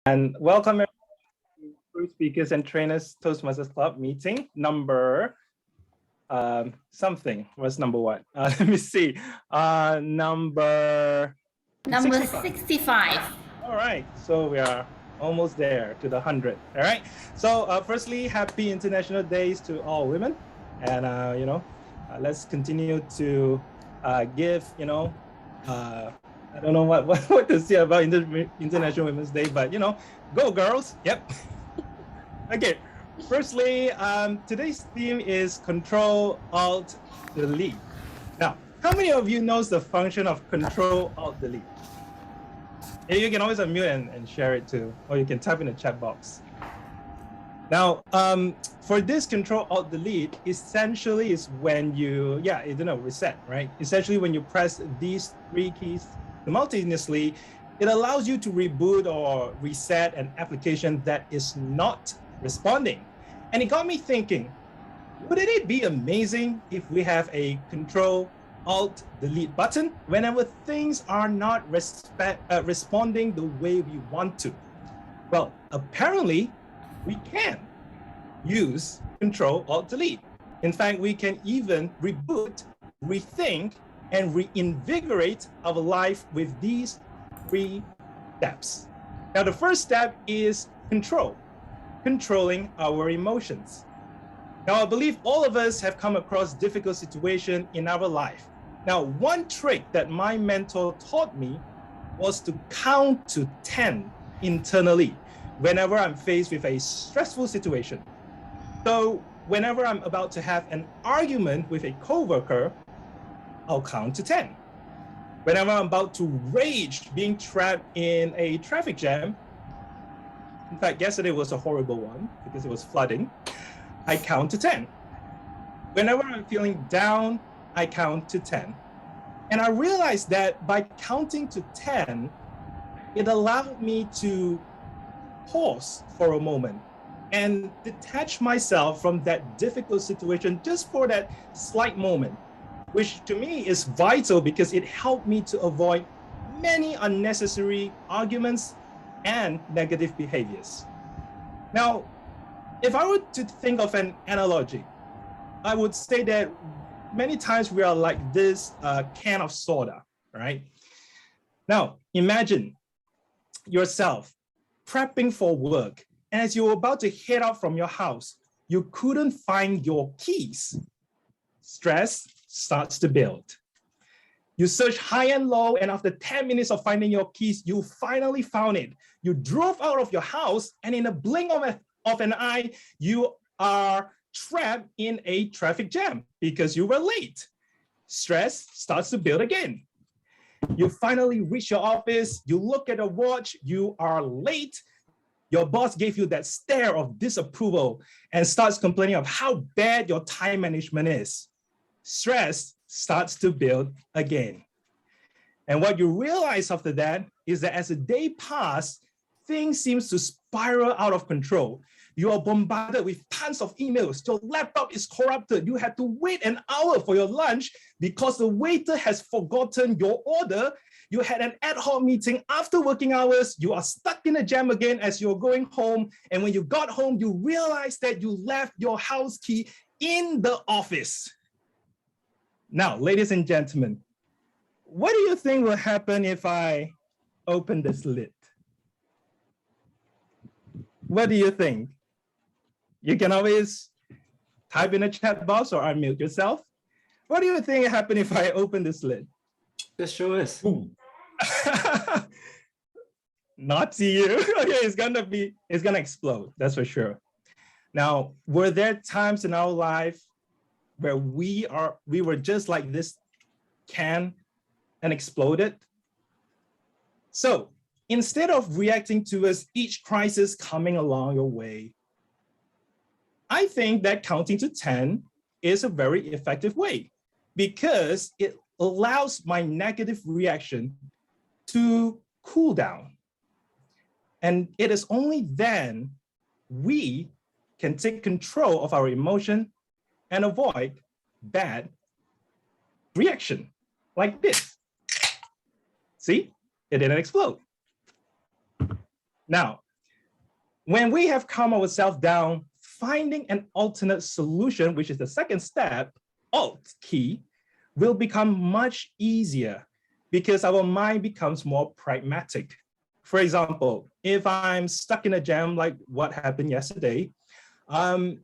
And welcome everyone to Speakers and Trainers Toastmasters Club meeting number something. What's number what? Let me see. Number 65. All right, so we are almost there to the 100. All right. So firstly, happy International Days to all women, and let's continue to give I don't know what to say about International Women's Day, but go girls. Yep. Okay. Firstly, today's theme is Control Alt Delete. Now, how many of you knows the function of Control Alt Delete? You can always unmute and share it too, or you can type in the chat box. Now, for this Control Alt Delete, essentially is when you, reset, right? Essentially, when you press these three keys simultaneously, it allows you to reboot or reset an application that is not responding. And it got me thinking, wouldn't it be amazing if we have a Control Alt Delete button whenever things are not responding the way we want to? Well, apparently we can use Control Alt Delete. In fact, we can even reboot, rethink, and reinvigorate our life with these three steps. Now, the first step is controlling our emotions. Now, I believe all of us have come across difficult situations in our life. Now, one trick that my mentor taught me was to count to 10 internally whenever I'm faced with a stressful situation. So whenever I'm about to have an argument with a coworker, I'll count to 10. Whenever I'm about to rage being trapped in a traffic jam, in fact, yesterday was a horrible one because it was flooding, I count to 10. Whenever I'm feeling down, I count to 10. And I realized that by counting to 10, it allowed me to pause for a moment and detach myself from that difficult situation just for that slight moment, which to me is vital because it helped me to avoid many unnecessary arguments and negative behaviors. Now, if I were to think of an analogy, I would say that many times we are like this can of soda, right? Now, imagine yourself prepping for work, and as you're about to head out from your house, you couldn't find your keys. Stress starts to build. You search high and low, and after 10 minutes of finding your keys, you finally found it. You drove out of your house, and in a blink of an eye, you are trapped in a traffic jam because you were late. Stress starts to build again. You finally reach your office, you look at a watch, you are late. Your boss gave you that stare of disapproval and starts complaining of how bad your time management is. Stress starts to build again. And what you realize after that is that as the day passes, things seem to spiral out of control. You are bombarded with tons of emails. Your laptop is corrupted. You had to wait an hour for your lunch because the waiter has forgotten your order. You had an ad hoc meeting after working hours. You are stuck in a jam again as you're going home. And when you got home, you realized that you left your house key in the office. Now, ladies and gentlemen, what do you think will happen if I open this lid? What do you think? You can always type in a chat box or unmute yourself. What do you think will happen if I open this lid? Just show us. Not to you. Okay, it's gonna explode, that's for sure. Now, were there times in our life where we were just like this can and exploded? So instead of reacting towards each crisis coming along your way, I think that counting to 10 is a very effective way because it allows my negative reaction to cool down. And it is only then we can take control of our emotion and avoid bad reaction like this. See, it didn't explode. Now, When we have calmed ourselves down, finding an alternate solution, which is the second step, Alt key, will become much easier because our mind becomes more pragmatic. For example, if I'm stuck in a jam like what happened yesterday, I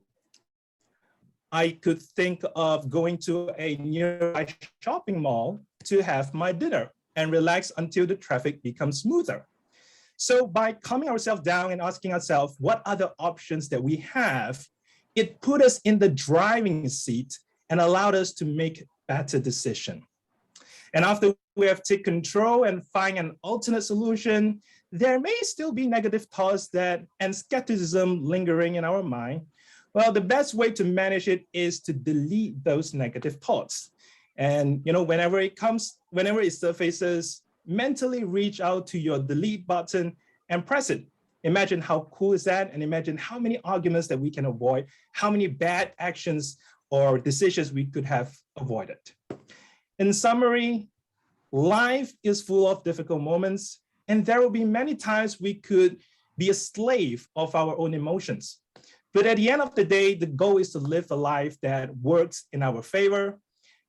could think of going to a nearby shopping mall to have my dinner and relax until the traffic becomes smoother. So by calming ourselves down and asking ourselves what other options that we have, it put us in the driving seat and allowed us to make better decisions. And after we have taken control and find an alternate solution, there may still be negative thoughts and skepticism lingering in our mind. Well, the best way to manage it is to delete those negative thoughts. And whenever it surfaces, mentally reach out to your delete button and press it. Imagine how cool is that, and imagine how many arguments that we can avoid, how many bad actions or decisions we could have avoided. In summary, life is full of difficult moments, and there will be many times we could be a slave of our own emotions. But at the end of the day, the goal is to live a life that works in our favor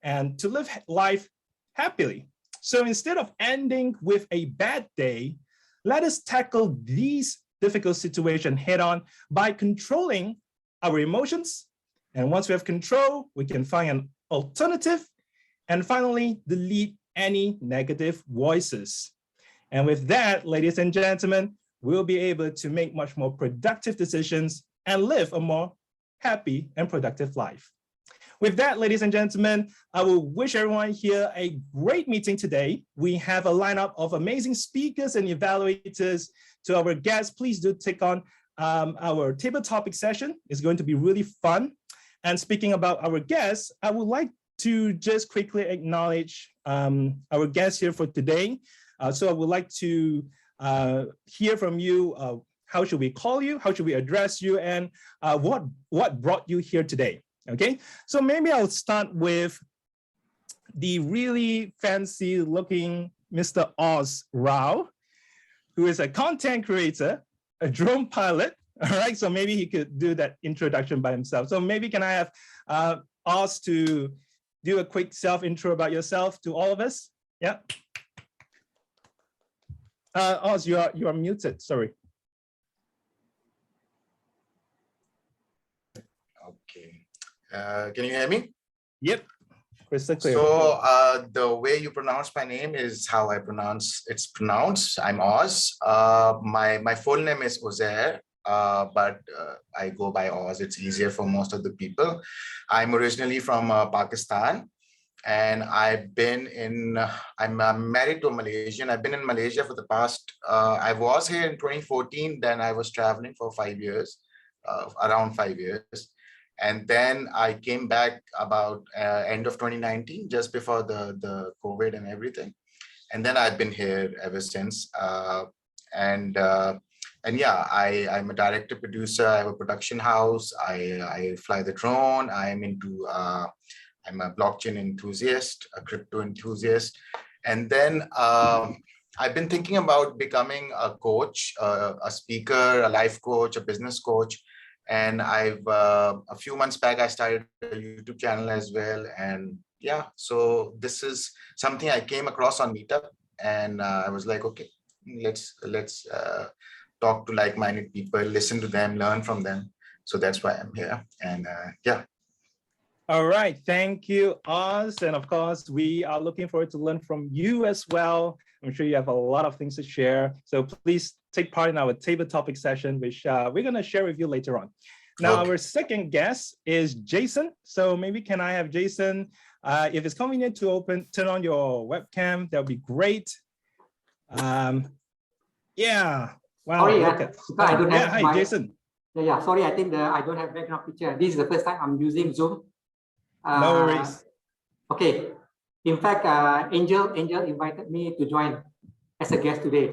and to live life happily. So instead of ending with a bad day, let us tackle these difficult situations head on by controlling our emotions. And once we have control, we can find an alternative. And finally, delete any negative voices. And with that, ladies and gentlemen, we'll be able to make much more productive decisions and live a more happy and productive life. With that, ladies and gentlemen, I will wish everyone here a great meeting today. We have a lineup of amazing speakers and evaluators. To our guests, please do take on our table topic session. It's going to be really fun. And speaking about our guests, I would like to just quickly acknowledge our guests here for today. So I would like to hear from you. How should we call you? How should we address you? And what brought you here today? Okay, so maybe I'll start with the really fancy looking Mr. Oz Rao, who is a content creator, a drone pilot. All right, so maybe he could do that introduction by himself. So maybe can I have Oz to do a quick self-intro about yourself to all of us? Yeah. Oz, you are muted, sorry. Okay. Can you hear me? Yep. Crystal clear. So the way you pronounce my name is how it's pronounced. I'm Oz. My full name is Ozair, but I go by Oz. It's easier for most of the people. I'm originally from Pakistan, and I'm married to a Malaysian. I've been in Malaysia for the past, I was here in 2014, then I was traveling for 5 years, around 5 years. And then I came back about end of 2019, just before the COVID and everything. And then I've been here ever since. And yeah, I'm a director producer. I have a production house. I fly the drone. I'm a blockchain enthusiast, a crypto enthusiast. And then I've been thinking about becoming a coach, a speaker, a life coach, a business coach. And a few months back, I started a YouTube channel as well. And yeah, so this is something I came across on Meetup, and I was like, okay, let's talk to like-minded people, listen to them, learn from them. So that's why I'm here. And yeah. All right, thank you, Oz. And of course, we are looking forward to learn from you as well. I'm sure you have a lot of things to share. So please take part in our table topic session, which we're going to share with you later on. Now, okay. Our second guest is Jason. So maybe can I have Jason, if it's convenient to turn on your webcam, that would be great. Yeah. Wow. Sorry, I don't have hi, Jason. Yeah, sorry, I think I don't have background picture. This is the first time I'm using Zoom. No worries. Okay. In fact, Angel invited me to join as a guest today.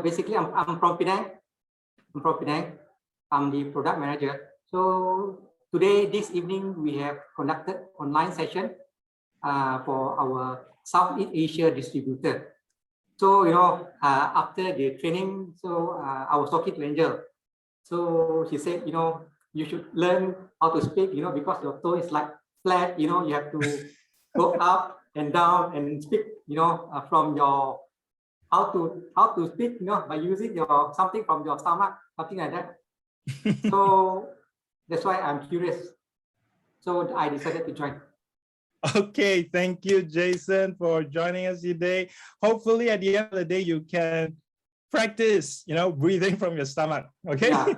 Basically, I'm from Penang. I'm the product manager. So today, this evening, we have conducted online session for our Southeast Asia distributor. So, after the training, so I was talking to Angel. So he said, you should learn how to speak, because your tone is like flat, you have to go up and down and speak, from your, how to speak, by using your something from your stomach, something like that. So that's why I'm curious. So I decided to join. Okay, thank you, Jason, for joining us today. Hopefully, at the end of the day, you can practice, breathing from your stomach. Okay. Yeah.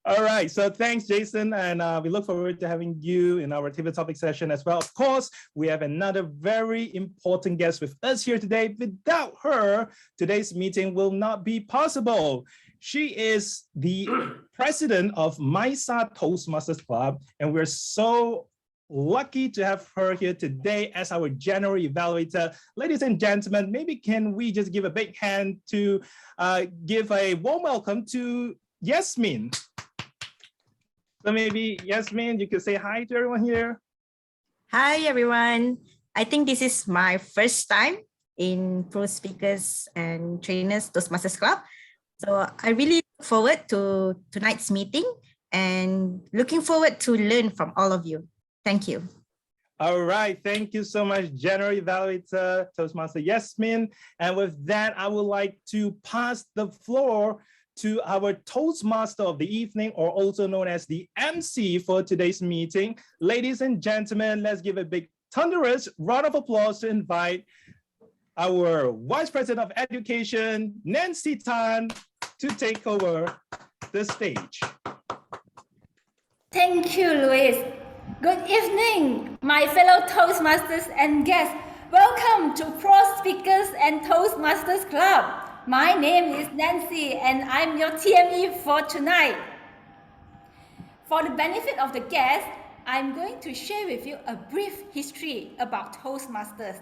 All right. So thanks, Jason, and we look forward to having you in our TV topic session as well. Of course, we have another very important guest with us here today. Without her, today's meeting will not be possible. She is the president of MISA Toastmasters Club, and we're so lucky to have her here today as our general evaluator. Ladies and gentlemen, maybe can we just give a big hand to give a warm welcome to Yasmin. So maybe Yasmin, you could say hi to everyone here. Hi, everyone. I think this is my first time in Pro Speakers and Trainers Toastmasters Club. So I really look forward to tonight's meeting and looking forward to learn from all of you. Thank you. All right. Thank you so much, General Evaluator Toastmaster Yasmin. And with that, I would like to pass the floor to our Toastmaster of the evening, or also known as the MC for today's meeting. Ladies and gentlemen, let's give a big thunderous round of applause to invite our Vice President of Education, Nancy Tan, to take over the stage. Thank you, Luis. Good evening, my fellow Toastmasters and guests. Welcome to Pro Speakers and Toastmasters Club. My name is Nancy and I'm your TME for tonight. For the benefit of the guests, I'm going to share with you a brief history about Toastmasters.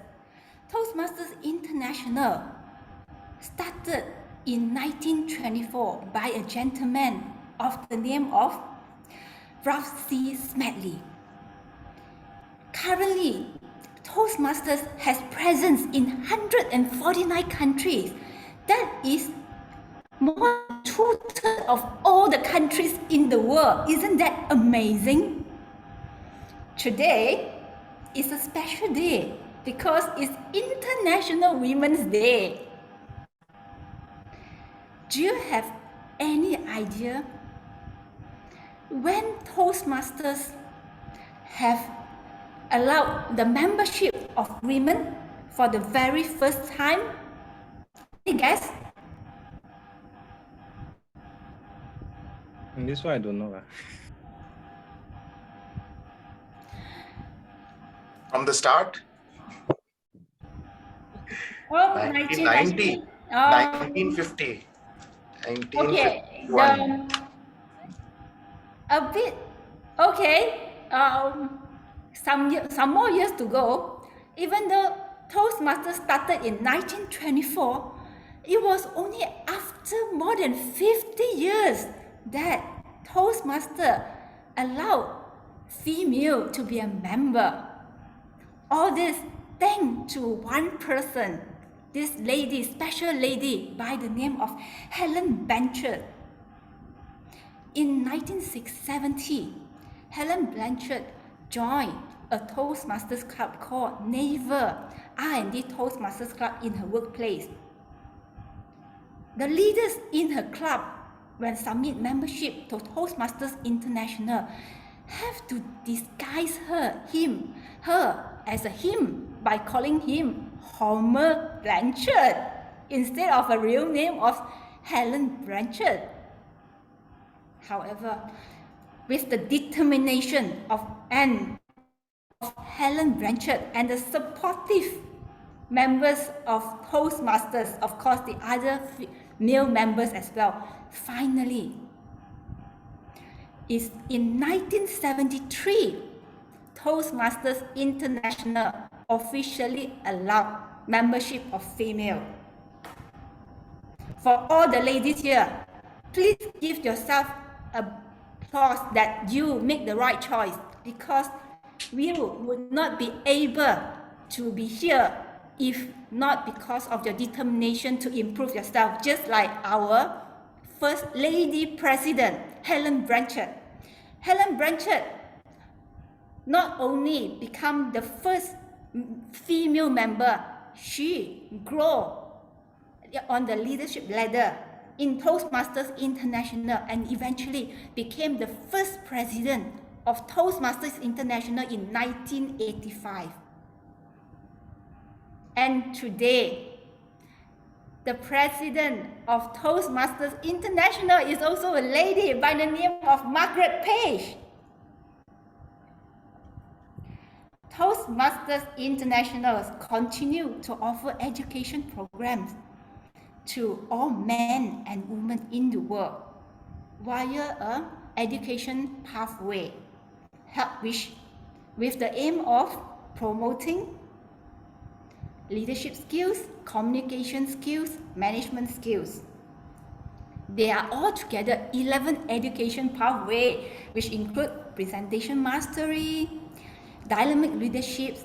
Toastmasters International started in 1924 by a gentleman of the name of Ralph C. Smedley. Currently, Toastmasters has presence in 149 countries. That is more than 2/3 of all the countries in the world. Isn't that amazing? Today is a special day because it's International Women's Day. Do you have any idea when Toastmasters have allowed the membership of women for the very first time? Any guess? And this one I don't know. From the start? Oh, 1990, 1950, okay, 1951. a bit, okay, some more years to go. Even though Toastmasters started in 1924, it was only after more than 50 years that Toastmaster allowed female to be a member. All this thanks to one person, this lady, special lady by the name of Helen Blanchard. In 1970, Helen Blanchard joined a Toastmasters club called Naval R&D Toastmasters Club in her workplace. The leaders in her club, when submit membership to Toastmasters International, have to disguise her as a him by calling him Homer Blanchard instead of a real name of Helen Blanchard. However, with the determination of Helen Blanchard and the supportive members of Toastmasters, of course the other male members as well, finally, is in 1973, Toastmasters International officially allowed membership of female. For all the ladies here, please give yourself applause that you make the right choice, because we would not be able to be here if not because of your determination to improve yourself, just like our First Lady President, Helen Blanchard. Helen Blanchard not only become the first female member, she grew on the leadership ladder in Toastmasters International and eventually became the first president of Toastmasters International in 1985. And today, the president of Toastmasters International is also a lady by the name of Margaret Page. Toastmasters International continue to offer education programs to all men and women in the world via an education pathway, with the aim of promoting leadership skills, communication skills, management skills. There are altogether 11 education pathways, which include presentation mastery, dynamic leadership,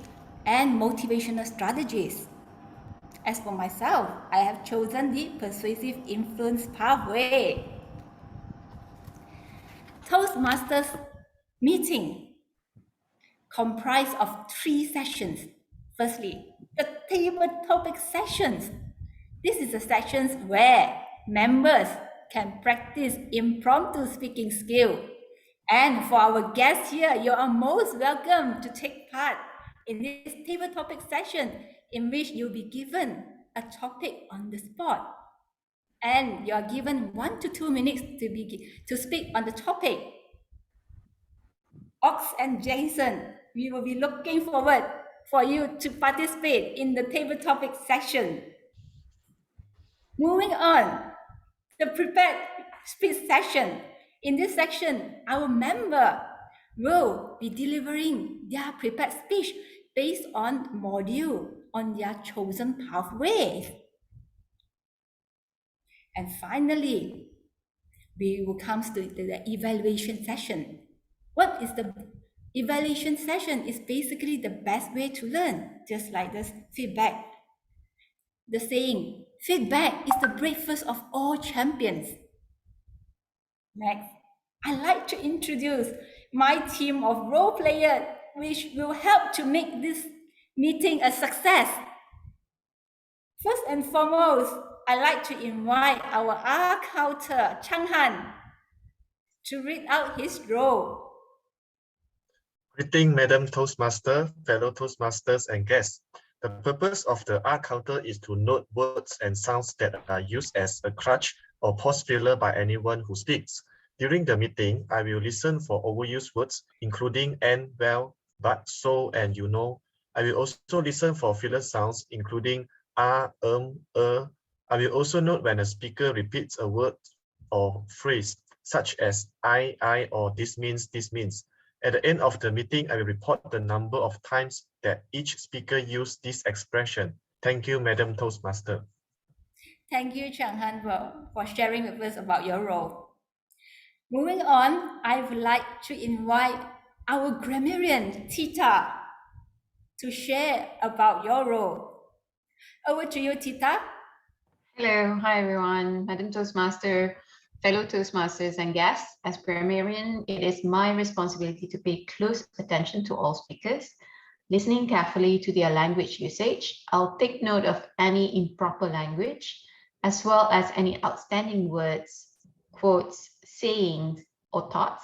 and motivational strategies. As for myself, I have chosen the persuasive influence pathway. Toastmasters meeting comprised of 3 sessions. Firstly, the table topic sessions. This is the sessions where members can practice impromptu speaking skill. And for our guests here, you are most welcome to take part in this table topic session, in which you'll be given a topic on the spot. And you are given 1 to 2 minutes to speak on the topic. Ox and Jason, we will be looking forward for you to participate in the table topic session. Moving on, the prepared speech session. In this section, our member will be delivering their prepared speech based on module on their chosen pathways. And finally, we will come to the evaluation session. What is the evaluation session? Is basically the best way to learn, just like this feedback. The saying, feedback is the breakfast of all champions. Next, I'd like to introduce my team of role players, which will help to make this meeting a success. First and foremost, I'd like to invite our R-Counter, Chang Han, to read out his role. Greeting, Madam Toastmaster, fellow Toastmasters and guests. The purpose of the R counter is to note words and sounds that are used as a crutch or pause filler by anyone who speaks. During the meeting, I will listen for overused words, including and, well, but, so, and you know. I will also listen for filler sounds, including I will also note when a speaker repeats a word or phrase, such as I, or this means, this means. At the end of the meeting, I will report the number of times that each speaker used this expression. Thank you, Madam Toastmaster. Thank you, Chang Han, for sharing with us about your role. Moving on, I would like to invite our grammarian, Tita, to share about your role. Over to you, Tita. Hello, hi everyone, Madam Toastmaster, fellow Toastmasters and guests. As grammarian, it is my responsibility to pay close attention to all speakers, listening carefully to their language usage. I'll take note of any improper language, as well as any outstanding words, quotes, sayings, or thoughts.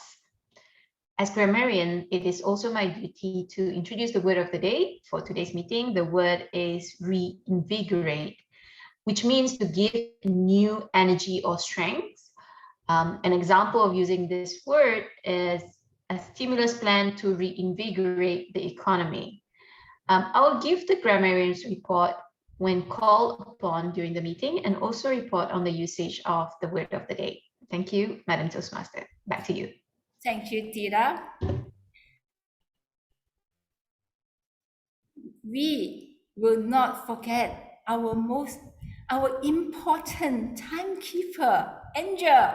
As grammarian, it is also my duty to introduce the word of the day. For today's meeting, the word is reinvigorate, which means to give new energy or strength. An example of using this word is a stimulus plan to reinvigorate the economy. I will give the grammarian's report when called upon during the meeting, and also report on the usage of the word of the day. Thank you, Madam Toastmaster. Back to you. Thank you, Tita. We will not forget our important timekeeper, Angel.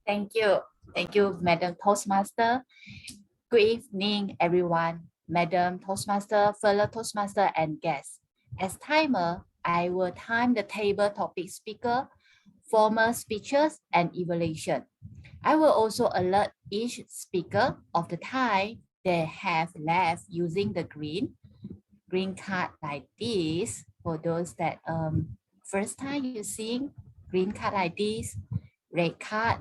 Thank you. Thank you, Madam Toastmaster. Good evening, everyone. Madam Toastmaster, fellow Toastmaster, and guests. As timer, I will time the table topic speaker, formal speeches, and evaluation. I will also alert each speaker of the time they have left using the green card like this. For those that first time using green card like this, red card,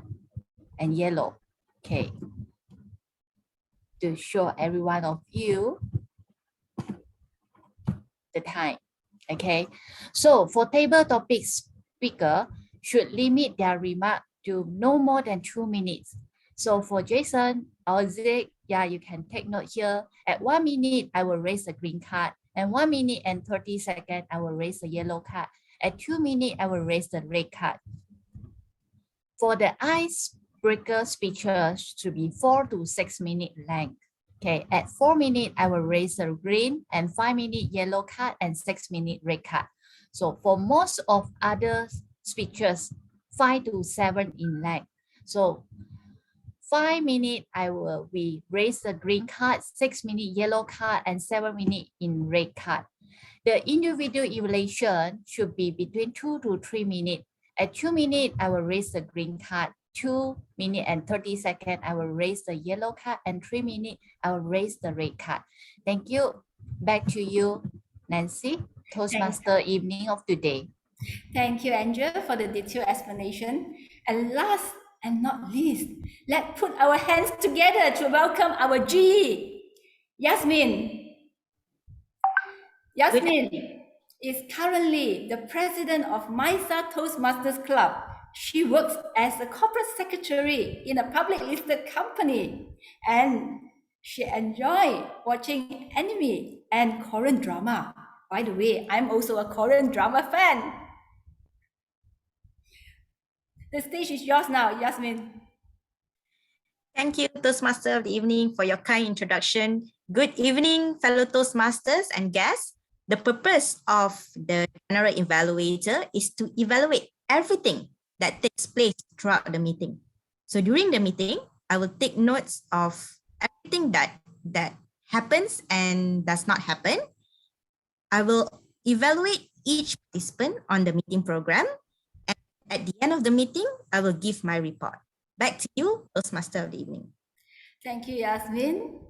and yellow. Okay. To show every one of you the time. Okay. So for table topic speaker should limit their remark to no more than 2 minutes. So for Jason or Zig, yeah, you can take note here. At 1 minute, I will raise the green card. And 1 minute and 30 seconds, I will raise the yellow card. At 2 minutes, I will raise the red card. For the icebreaker speeches to be 4 to 6 minute length. Okay, at 4 minutes, I will raise the green, and 5 minute yellow card, and 6 minute red card. So for most of other speeches, 5 to 7 in length. So 5 minutes, we raise the green card, 6 minute yellow card, and 7 minute in red card. The individual evaluation should be between 2 to 3 minutes. At 2 minutes, I will raise the green card. 2 minutes and 30 seconds, I will raise the yellow card, and 3 minutes, I will raise the red card. Thank you. Back to you, Nancy, Toastmaster evening of today. Thank you, Andrew, for the detailed explanation. And last and not least, let's put our hands together to welcome our G, Yasmin. Yasmin is currently the president of MISA Toastmasters Club. She works as a corporate secretary in a public listed company, and she enjoys watching anime and Korean drama. By the way, I'm also a Korean drama fan. The stage is yours now, Yasmin. Thank you, Toastmaster of the evening, for your kind introduction. Good evening, fellow Toastmasters and guests. The purpose of the General Evaluator is to evaluate everything that takes place throughout the meeting. So during the meeting, I will take notes of everything that happens and does not happen. I will evaluate each participant on the meeting program. And at the end of the meeting, I will give my report. Back to you, Toastmaster of the evening. Thank you, Yasmin.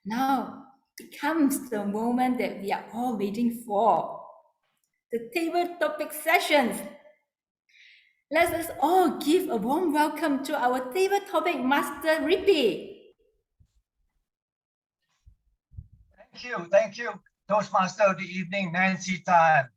Now it comes the moment that we are all waiting for, the table topic sessions. Let us all give a warm welcome to our table topic master, Rippy. Thank you, Toastmaster of the evening, Nancy Tan.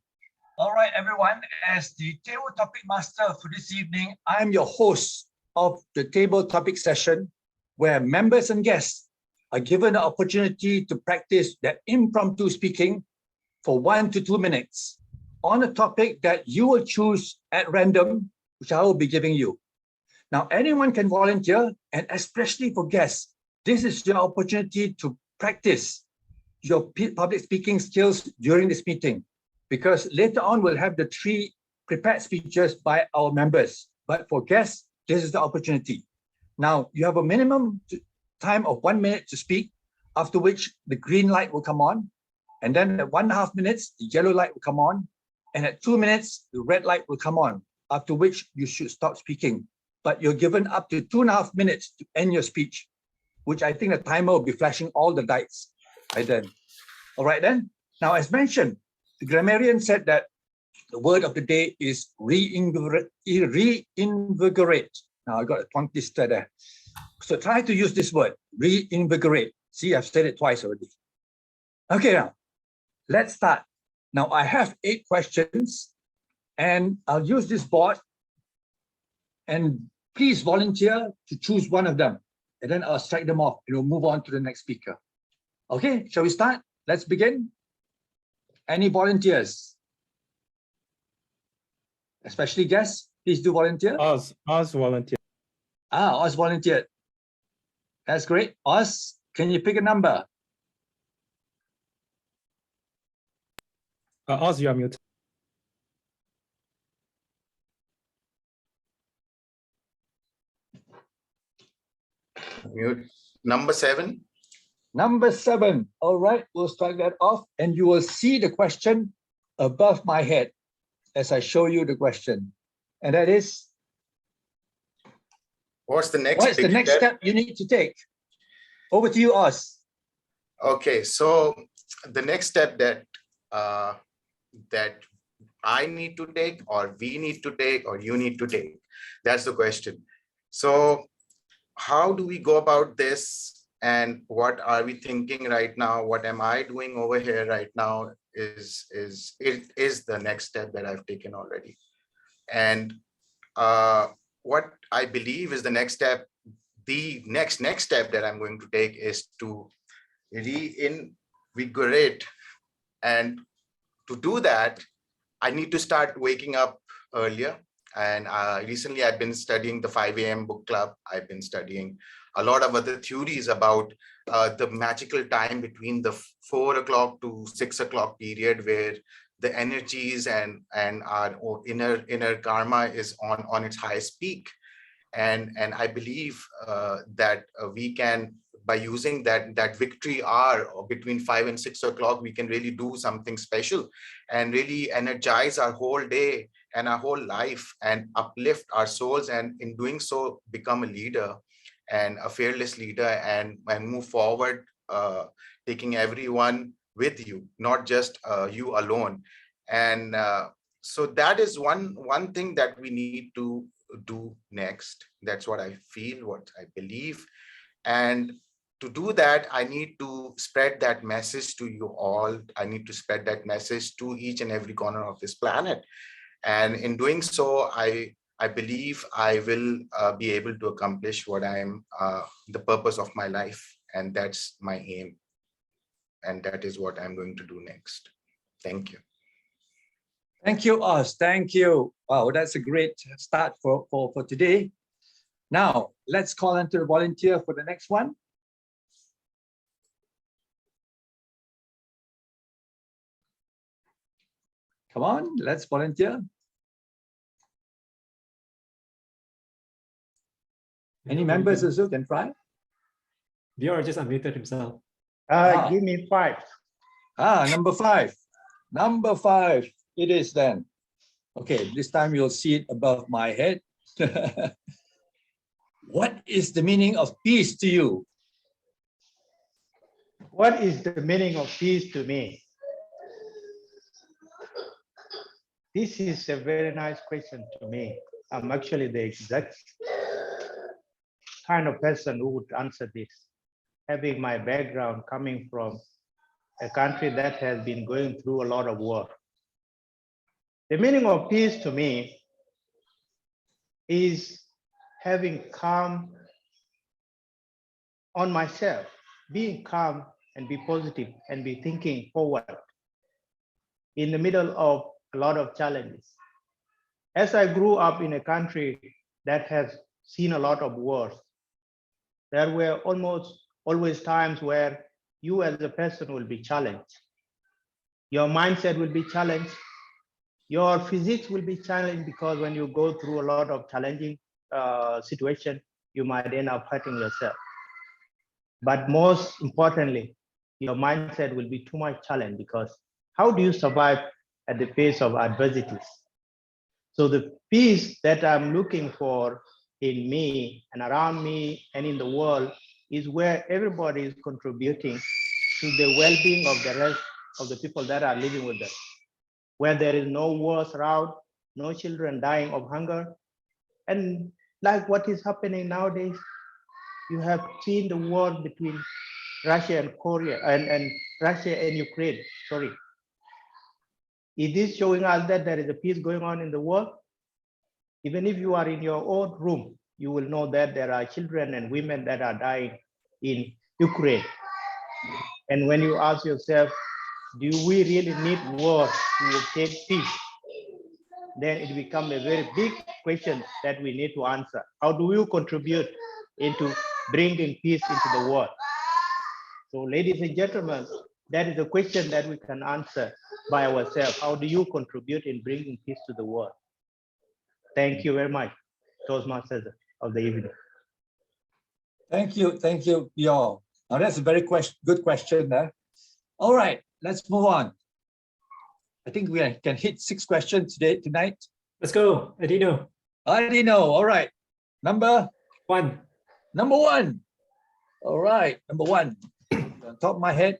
All right, everyone, as the table topic master for this evening, I'm your host of the table topic session, where members and guests are given the opportunity to practice their impromptu speaking for 1 to 2 minutes on a topic that you will choose at random, which I will be giving you. Now, anyone can volunteer, and especially for guests, this is your opportunity to practice your public speaking skills during this meeting, because later on we'll have the 3 prepared speeches by our members. But for guests, this is the opportunity. Now, you have a minimum time of 1 minute to speak, after which the green light will come on. And then at 1.5 minutes, the yellow light will come on. And at 2 minutes, the red light will come on, after which you should stop speaking. But you're given up to 2.5 minutes to end your speech, which I think the timer will be flashing all the lights by then. All right then. Now, as mentioned, the grammarian said that the word of the day is reinvigorate. Now I got a tongue twister there. So try to use this word, reinvigorate. See, I've said it twice already. Okay, now let's start. Now I have 8 questions, and I'll use this board. And please volunteer to choose one of them, and then I'll strike them off and we'll move on to the next speaker. Okay, shall we start? Let's begin. Any volunteers? Especially guests, please do volunteer. Oz volunteer. Oz volunteered. That's great. Oz, can you pick a number? Oz, you are muted. Mute. Number 7. Number 7. All right, we'll strike that off, and you will see the question above my head as I show you the question. And that is, What's the next what is the big next step you need to take? Over to you, Oz. Okay, so the next step that that I need to take, or we need to take, or you need to take, that's the question. So how do we go about this, and what are we thinking right now? What am I doing over here right now is the next step that I've taken already. And what I believe is the next step, the next step that I'm going to take is to reinvigorate. And to do that, I need to start waking up earlier. And recently I've been studying the 5 a.m. book club. I've been studying a lot of other theories about the magical time between the 4 o'clock to 6 o'clock period, where the energies and our inner karma is on its highest peak. And I believe that we can, by using that victory hour between 5 and 6 o'clock, we can really do something special and really energize our whole day and our whole life and uplift our souls, and in doing so become a leader and a fearless leader, and move forward, taking everyone with you, not just you alone. And so that is one thing that we need to do next. That's what I feel, what I believe. And to do that, I need to spread that message to you all. I need to spread that message to each and every corner of this planet. And in doing so, I believe I will be able to accomplish what I'm, the purpose of my life. And that's my aim. And that is what I'm going to do next. Thank you. Thank you, Oz. Thank you. Wow, that's a great start for today. Now, let's call into the volunteer for the next one. Come on, let's volunteer. Any members also can try? Dior just unmuted himself. Give me 5. Number 5. Number 5 it is then. Okay, this time you'll see it above my head. What is the meaning of peace to you? What is the meaning of peace to me? This is a very nice question to me. I'm actually the exact kind of person who would answer this, having my background coming from a country that has been going through a lot of war. The meaning of peace to me is having calm on myself, being calm and be positive and be thinking forward in the middle of a lot of challenges. As I grew up in a country that has seen a lot of wars, there were almost always times where you as a person will be challenged. Your mindset will be challenged. Your physics will be challenged, because when you go through a lot of challenging situation, you might end up hurting yourself. But most importantly, your mindset will be too much challenged, because how do you survive at the face of adversities? So the peace that I'm looking for in me and around me and in the world is where everybody is contributing to the well-being of the rest of the people that are living with us, where there is no wars around, no children dying of hunger. And like what is happening nowadays, you have seen the war between Russia and Korea and Russia and Ukraine, sorry. Is this showing us that there is a peace going on in the world? Even if you are in your own room, you will know that there are children and women that are dying in Ukraine. And when you ask yourself, do we really need war to obtain peace? Then it becomes a very big question that we need to answer. How do you contribute into bringing peace into the world? So ladies and gentlemen, that is a question that we can answer by ourselves. How do you contribute in bringing peace to the world? Thank you very much, Toastmasters of the evening. Thank you, y'all. Now that's a very good question there. All right, let's move on. I think we can hit 6 questions tonight. Let's go, Adino. Adino, all right. Number 1. Number 1. All right, number 1. On top of my head.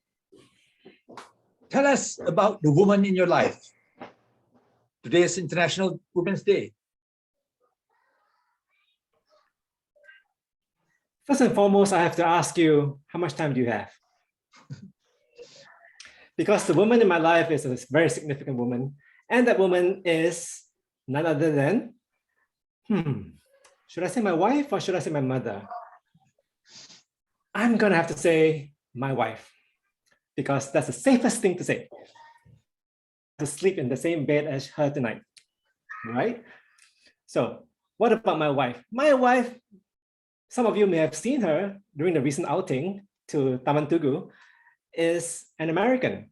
Tell us about the woman in your life. Today is International Women's Day. First and foremost, I have to ask you, how much time do you have? Because the woman in my life is a very significant woman, and that woman is none other than, should I say my wife or should I say my mother? I'm gonna have to say my wife, because that's the safest thing to say. To sleep in the same bed as her tonight, right? So what about my wife? My wife, some of you may have seen her during the recent outing to Taman Tugu, is an American.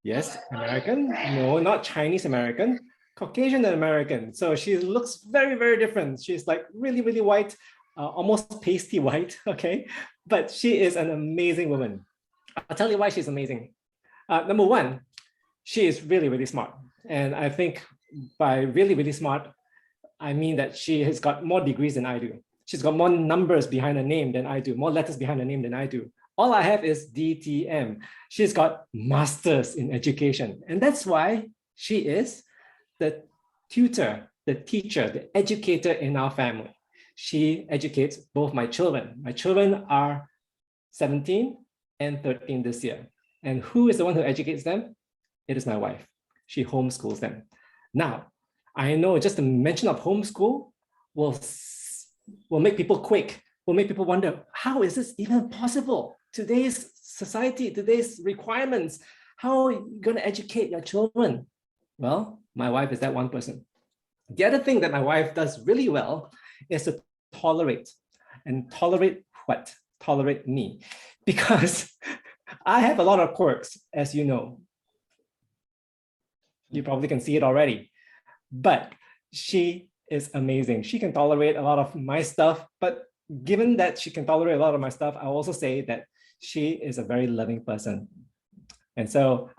Yes, American. No, not Chinese American, Caucasian American. So she looks very, very different. She's like really, really white, almost pasty white, okay? But she is an amazing woman. I'll tell you why she's amazing. Number 1, she is really, really smart. And I think by really, really smart, I mean that she has got more degrees than I do. She's got more numbers behind her name than I do, more letters behind her name than I do. All I have is DTM. She's got masters in education. And that's why she is the tutor, the teacher, the educator in our family. She educates both my children. My children are 17 and 13 this year. And who is the one who educates them? It is my wife. She homeschools them. Now, I know just the mention of homeschool will make people quake, will make people wonder, how is this even possible? Today's society, today's requirements, how are you going to educate your children? Well, my wife is that one person. The other thing that my wife does really well is to tolerate. And tolerate what? Tolerate me. Because I have a lot of quirks, as you know. You probably can see it already. But she is amazing. She can tolerate a lot of my stuff, but given that she can tolerate a lot of my stuff, I also say that she is a very loving person. And so,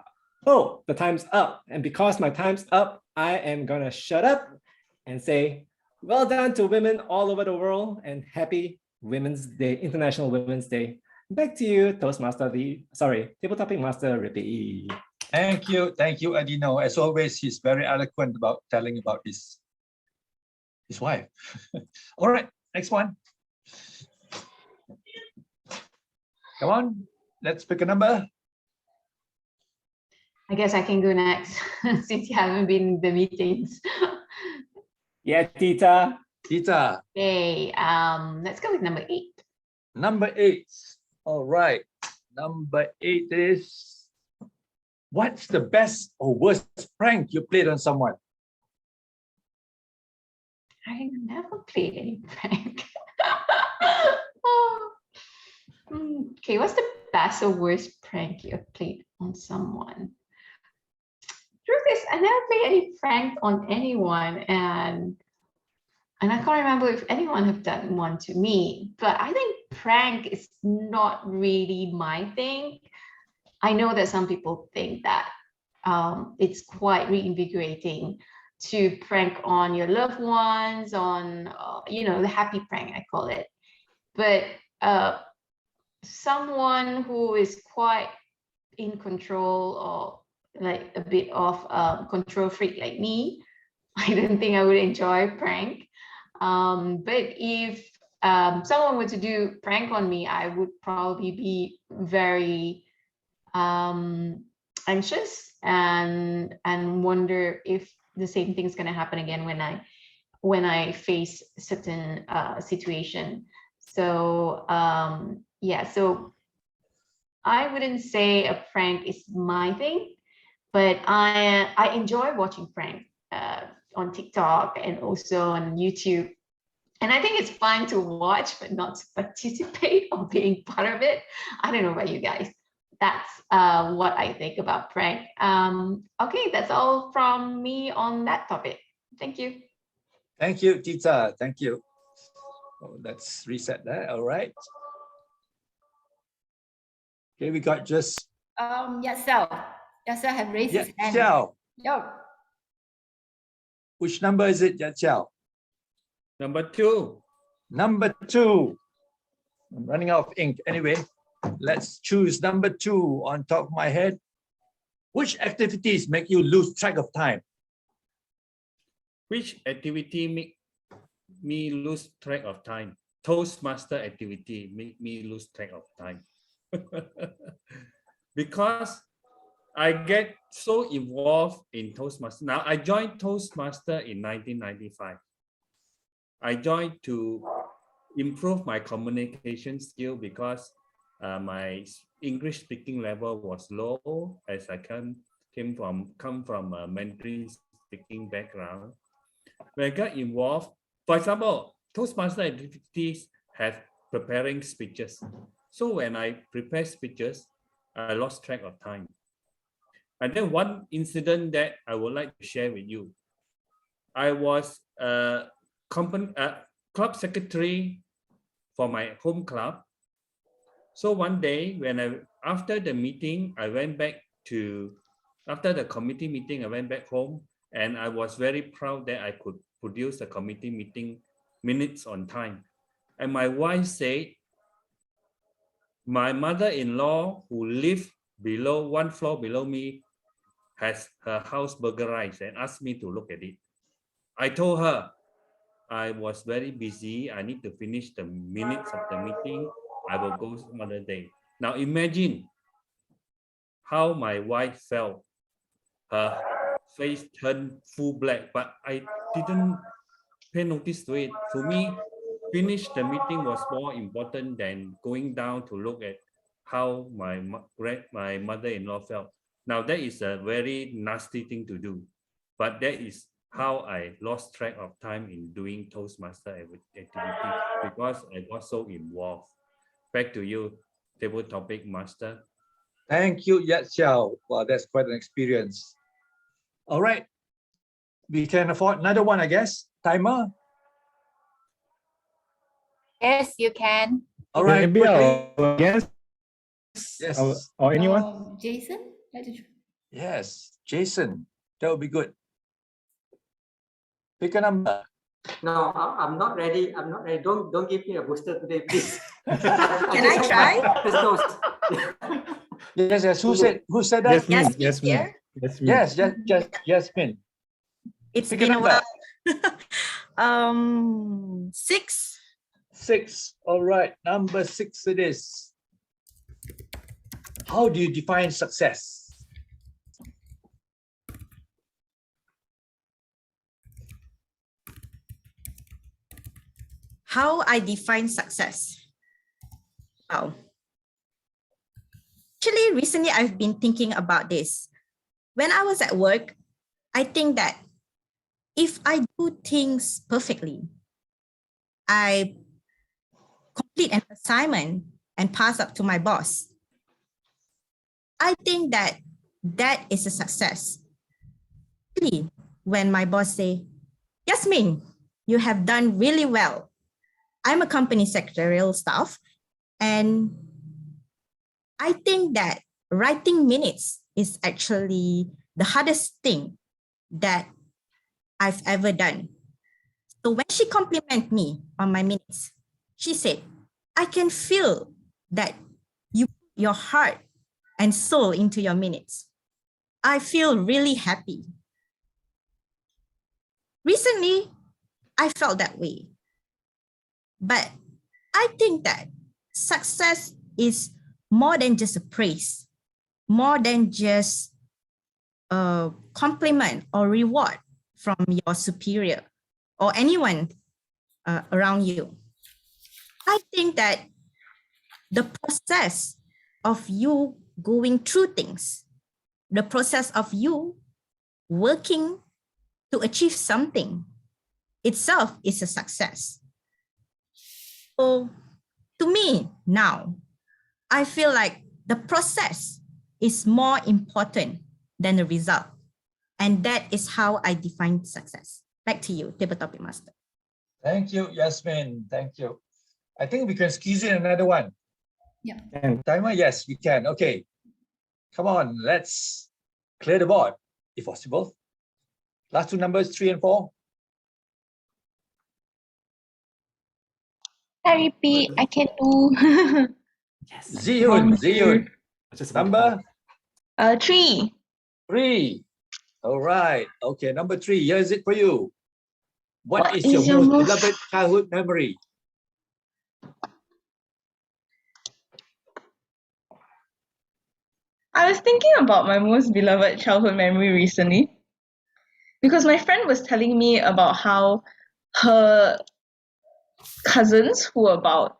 oh, the time's up. And because my time's up, I am gonna shut up and say, well done to women all over the world and happy Women's Day, International Women's Day. Back to you, Toastmaster, Table Topic Master Rippy. Thank you, Adino. As always, he's very eloquent about telling about his wife. All right, next one. Come on, let's pick a number. I guess I can go next since you haven't been in the meetings. Yeah, Tita. Okay, let's go with number 8. Number 8. All right. Number 8 is, what's the best or worst prank you played on someone? I never played any prank. Okay, what's the best or worst prank you have played on someone? Truth is, I never played any prank on anyone, and I can't remember if anyone have done one to me. But I think prank is not really my thing. I know that some people think that it's quite reinvigorating to prank on your loved ones, on the happy prank, I call it. But someone who is quite in control or like a bit of control freak like me, I don't think I would enjoy prank. But if someone were to do prank on me, I would probably be very anxious and wonder if the same thing's going to happen again when I face certain situation. So yeah, so I wouldn't say a prank is my thing, but I enjoy watching prank on TikTok and also on YouTube. And I think it's fun to watch, but not to participate or being part of it. I don't know about you guys. That's what I think about prank. Okay, that's all from me on that topic. Thank you. Thank you, Tita. Thank you. Oh, let's reset that. All right. Okay, we got just Yasel. Yasel have raised his hand. Xiao. Yo. Which number is it, Xiao? Number 2. Number 2. I'm running out of ink. Anyway, let's choose number 2 on top of my head. Which activities make you lose track of time? Which activity make me lose track of time? Toastmaster activity make me lose track of time. Because I get so involved in Toastmaster. Now, I joined Toastmaster in 1995. I joined to improve my communication skill because my English speaking level was low as I come from a Mandarin speaking background. When I got involved, for example, Toastmaster activities have preparing speeches. So when I prepare speeches, I lost track of time. And then one incident that I would like to share with you. I was a club secretary for my home club. So one day after the meeting, after the committee meeting, I went back home and I was very proud that I could produce the committee meeting minutes on time. And my wife said, my mother-in-law who lived one floor below me has her house burglarized and asked me to look at it. I told her I was very busy. I need to finish the minutes of the meeting. I will go some other day. Now imagine how my wife felt. Her face turned full black, but I didn't pay notice to it. For me, finish the meeting was more important than going down to look at how my mother-in-law felt. Now that is a very nasty thing to do, but that is how I lost track of time in doing Toastmaster activity because I got so involved. Back to you, table topic master. Thank you, Xiao. Wow, that's quite an experience. All right. We can afford another one, I guess. Timer. Yes, you can. All right. Maybe I'll guess. Yes. Or anyone? Jason? Yes, Jason. That would be good. Pick a number. No, I'm not ready. I'm not ready. Don't give me a booster today, please. Can I try? Let's go. Yes. Who said that? Yasmin. Yes, Yasmin. It's Pick been a a number. while. 6. 6. All right. Number 6 it is. How do you define success? How I define success. Wow. Actually, recently I've been thinking about this. When I was at work, I think that if I do things perfectly, I complete an assignment and pass up to my boss, I think that that is a success. Really, when my boss say, Yasmin, you have done really well. I'm a company secretarial staff, and I think that writing minutes is actually the hardest thing that I've ever done. So when she complimented me on my minutes, she said, I can feel that you put your heart and soul into your minutes. I feel really happy. Recently, I felt that way. But I think that success is more than just a praise, more than just a compliment or reward from your superior or anyone around you. I think that the process of you going through things, the process of you working to achieve something itself is a success. So to me now, I feel like the process is more important than the result. And that is how I define success. Back to you, Table Topic Master. Thank you, Yasmin. Thank you. I think we can squeeze in another one. Yeah. And Timer, yes, we can. Okay. Come on, let's clear the board, if possible. Last two numbers, 3 and 4. I repeat, I can do. Ziyun, number 3. 3. All right. Okay, number 3. Here's it for you. What is your is your most most- beloved childhood memory? I was thinking about my most beloved childhood memory recently because my friend was telling me about how her cousins, who were about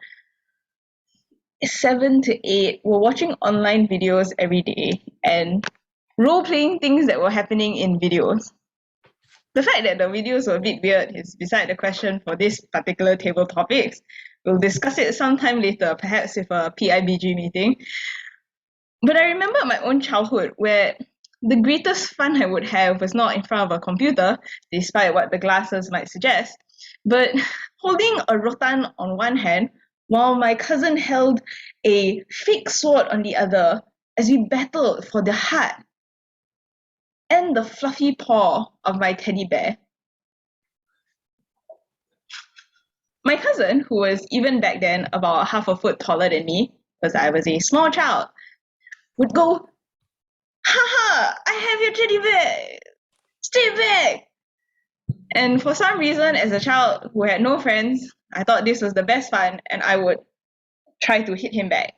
7 to 8, were watching online videos every day and role playing things that were happening in videos. The fact that the videos were a bit weird is beside the question for this particular table topics. We'll discuss it sometime later, perhaps with a PIBG meeting. But I remember my own childhood where the greatest fun I would have was not in front of a computer, despite what the glasses might suggest, but holding a rotan on one hand while my cousin held a fake sword on the other as we battled for the heart and the fluffy paw of my teddy bear. My cousin, who was even back then about half a foot taller than me, because I was a small child, would go, "Haha, I have your teddy bear! Stay back!" And for some reason, as a child who had no friends, I thought this was the best fun and I would try to hit him back.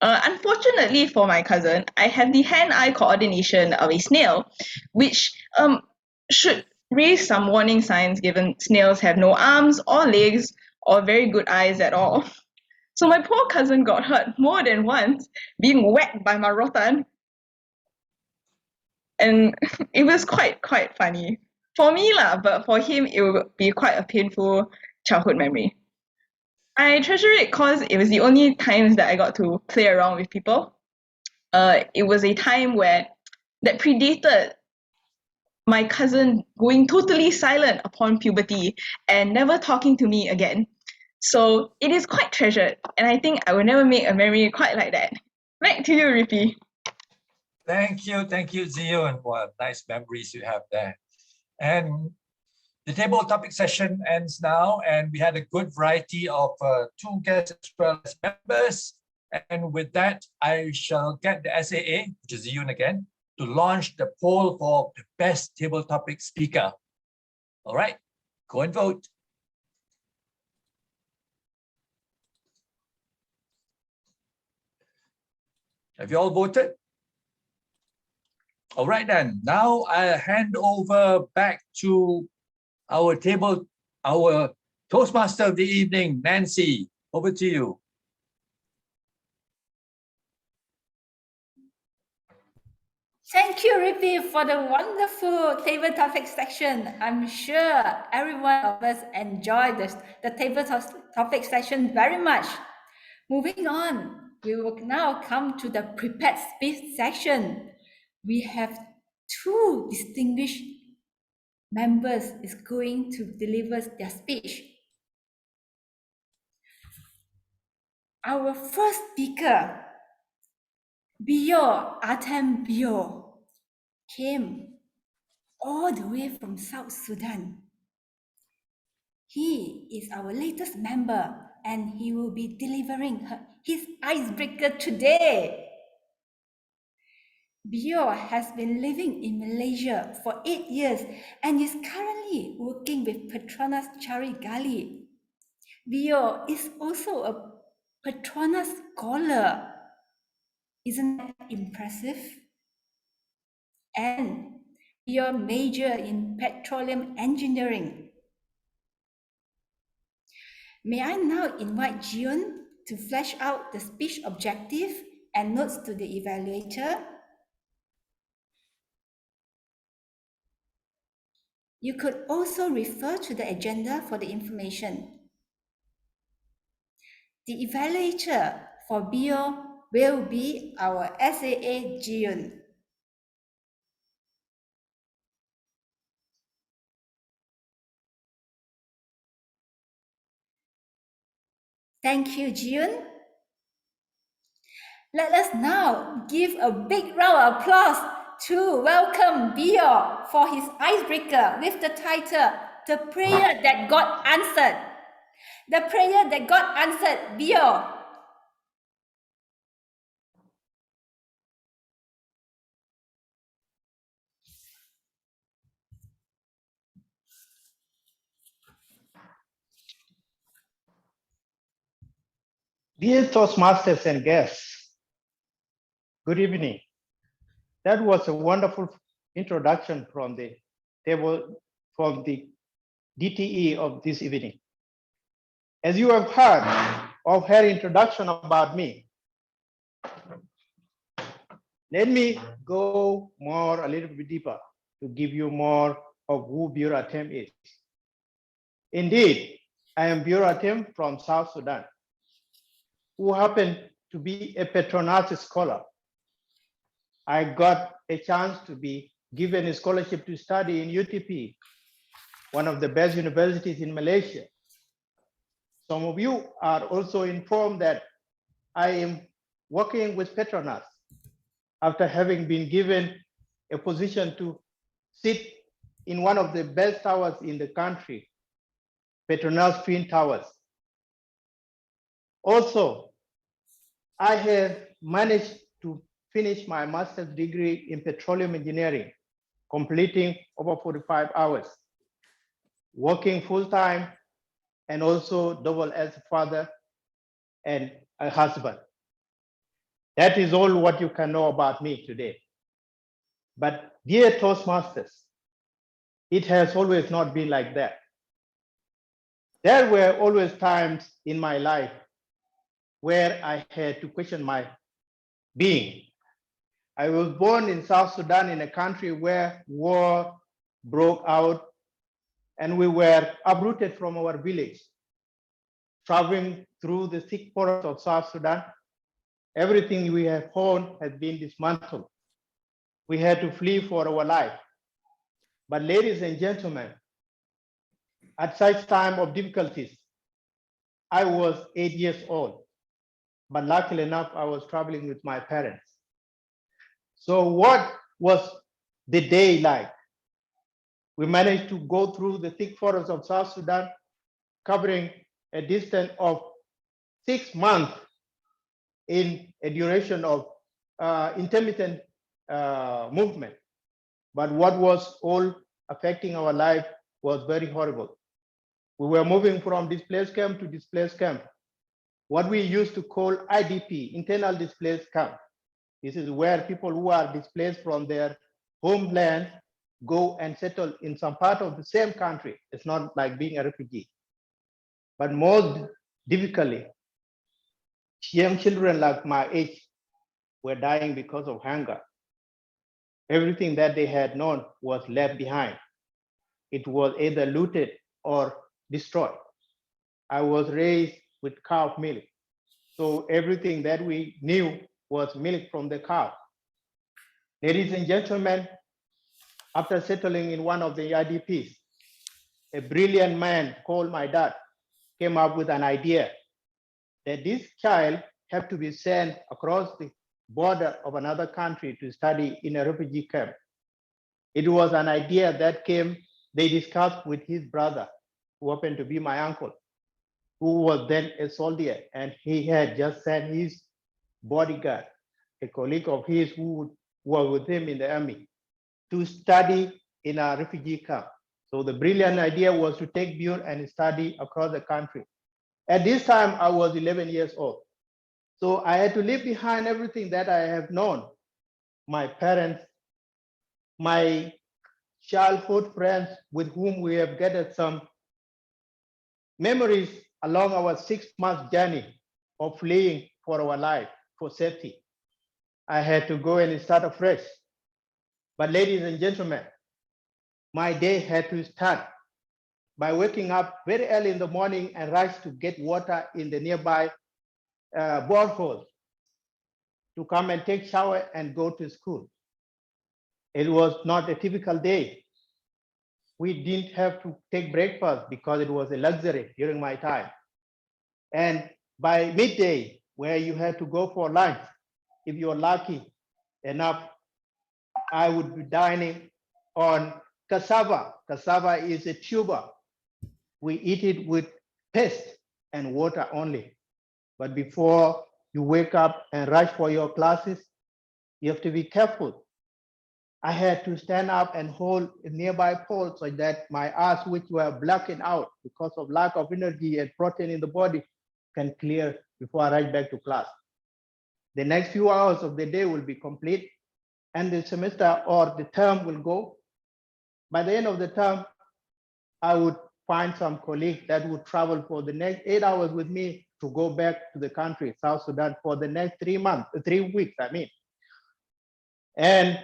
Unfortunately for my cousin, I have the hand-eye coordination of a snail, which should raise some warning signs given snails have no arms or legs or very good eyes at all. So my poor cousin got hurt more than once being whacked by my rotan. And it was quite funny. For me lah, but for him it would be quite a painful childhood memory. I treasure it because it was the only times that I got to play around with people. It was a time where that predated my cousin going totally silent upon puberty and never talking to me again. So it is quite treasured, and I think I will never make a memory quite like that. Back to you, Rippy. Thank you, Ziyun. What nice memories you have there. And the table topic session ends now, and we had a good variety of 2 guests as well as members. And with that, I shall get the SAA, which is Ziyun again, to launch the poll for the best table topic speaker. All right, go and vote. Have you all voted? All right then, now I hand over back to our Toastmaster of the evening, Nancy. Over to you. Thank you, Rippy, for the wonderful table topic section. I'm sure every one of us enjoyed the table topic section very much. Moving on, we will now come to the prepared speech section. We have 2 distinguished members is going to deliver their speech. Our first speaker, Bio Atem Bio, came all the way from South Sudan. He is our latest member and he will be delivering his icebreaker today. Bio has been living in Malaysia for 8 years and is currently working with Petronas Cari Gali. Bio is also a Petronas scholar. Isn't that impressive? And Bio major in petroleum engineering. May I now invite Jion to flesh out the speech objective and notes to the evaluator? You could also refer to the agenda for the information. The evaluator for Bio will be our SAA Jion. Thank you, Jion. Let us now give a big round of applause to welcome Bior for his icebreaker with the title, The Prayer That Got Answered. The prayer that got answered, Bior. Dear Toastmasters and guests, good evening. That was a wonderful introduction from the table, from the DTE of this evening. As you have heard of her introduction about me, let me go a little bit deeper to give you more of who Bior Atem is. Indeed, I am Bior Atem from South Sudan, who happen to be a Petronas scholar. I got a chance to be given a scholarship to study in UTP, one of the best universities in Malaysia. Some of you are also informed that I am working with Petronas after having been given a position to sit in one of the best towers in the country, Petronas Twin Towers. Also, I have managed to finish my master's degree in petroleum engineering, completing over 45 hours, working full-time, and also double as a father and a husband. That is all what you can know about me today. But dear Toastmasters, it has always not been like that. There were always times in my life where I had to question my being. I was born in South Sudan, in a country where war broke out and we were uprooted from our village, traveling through the thick forest of South Sudan. Everything we have owned has been dismantled. We had to flee for our life. But ladies and gentlemen, at such time of difficulties, I was 8 years old, but luckily enough, I was traveling with my parents. So what was the day like? We managed to go through the thick forests of South Sudan, covering a distance of 6 months in a duration of intermittent movement. But what was all affecting our life was very horrible. We were moving from displaced camp to displaced camp, what we used to call IDP, internal displaced camp. This is where people who are displaced from their homeland go and settle in some part of the same country. It's not like being a refugee. But most difficultly, young children like my age were dying because of hunger. Everything that they had known was left behind. It was either looted or destroyed. I was raised with cow milk. So everything that we knew was milk from the cow. Ladies and gentlemen, after settling in one of the IDPs, a brilliant man called my dad came up with an idea that this child had to be sent across the border of another country to study in a refugee camp. It was an idea that they discussed with his brother, who happened to be my uncle, who was then a soldier, and he had just sent his bodyguard, a colleague of his who were with him in the army, to study in a refugee camp. So the brilliant idea was to take Bior and study across the country. At this time, I was 11 years old. So I had to leave behind everything that I have known, my parents, my childhood friends with whom we have gathered some memories along our 6-month journey of fleeing for our life, for safety. I had to go and start afresh. But ladies and gentlemen, my day had to start by waking up very early in the morning and rush to get water in the nearby borehole to come and take shower and go to school. It was not a typical day. We didn't have to take breakfast because it was a luxury during my time. And by midday, where you had to go for lunch, if you're lucky enough, I would be dining on cassava. Cassava is a tuber. We eat it with paste and water only. But before you wake up and rush for your classes, you have to be careful. I had to stand up and hold a nearby pole so that my eyes, which were blacking out because of lack of energy and protein in the body, can clear before I rush back to class. The next few hours of the day will be complete, and the semester or the term will go. By the end of the term, I would find some colleague that would travel for the next 8 hours with me to go back to the country, South Sudan, for the next 3 weeks, I mean. And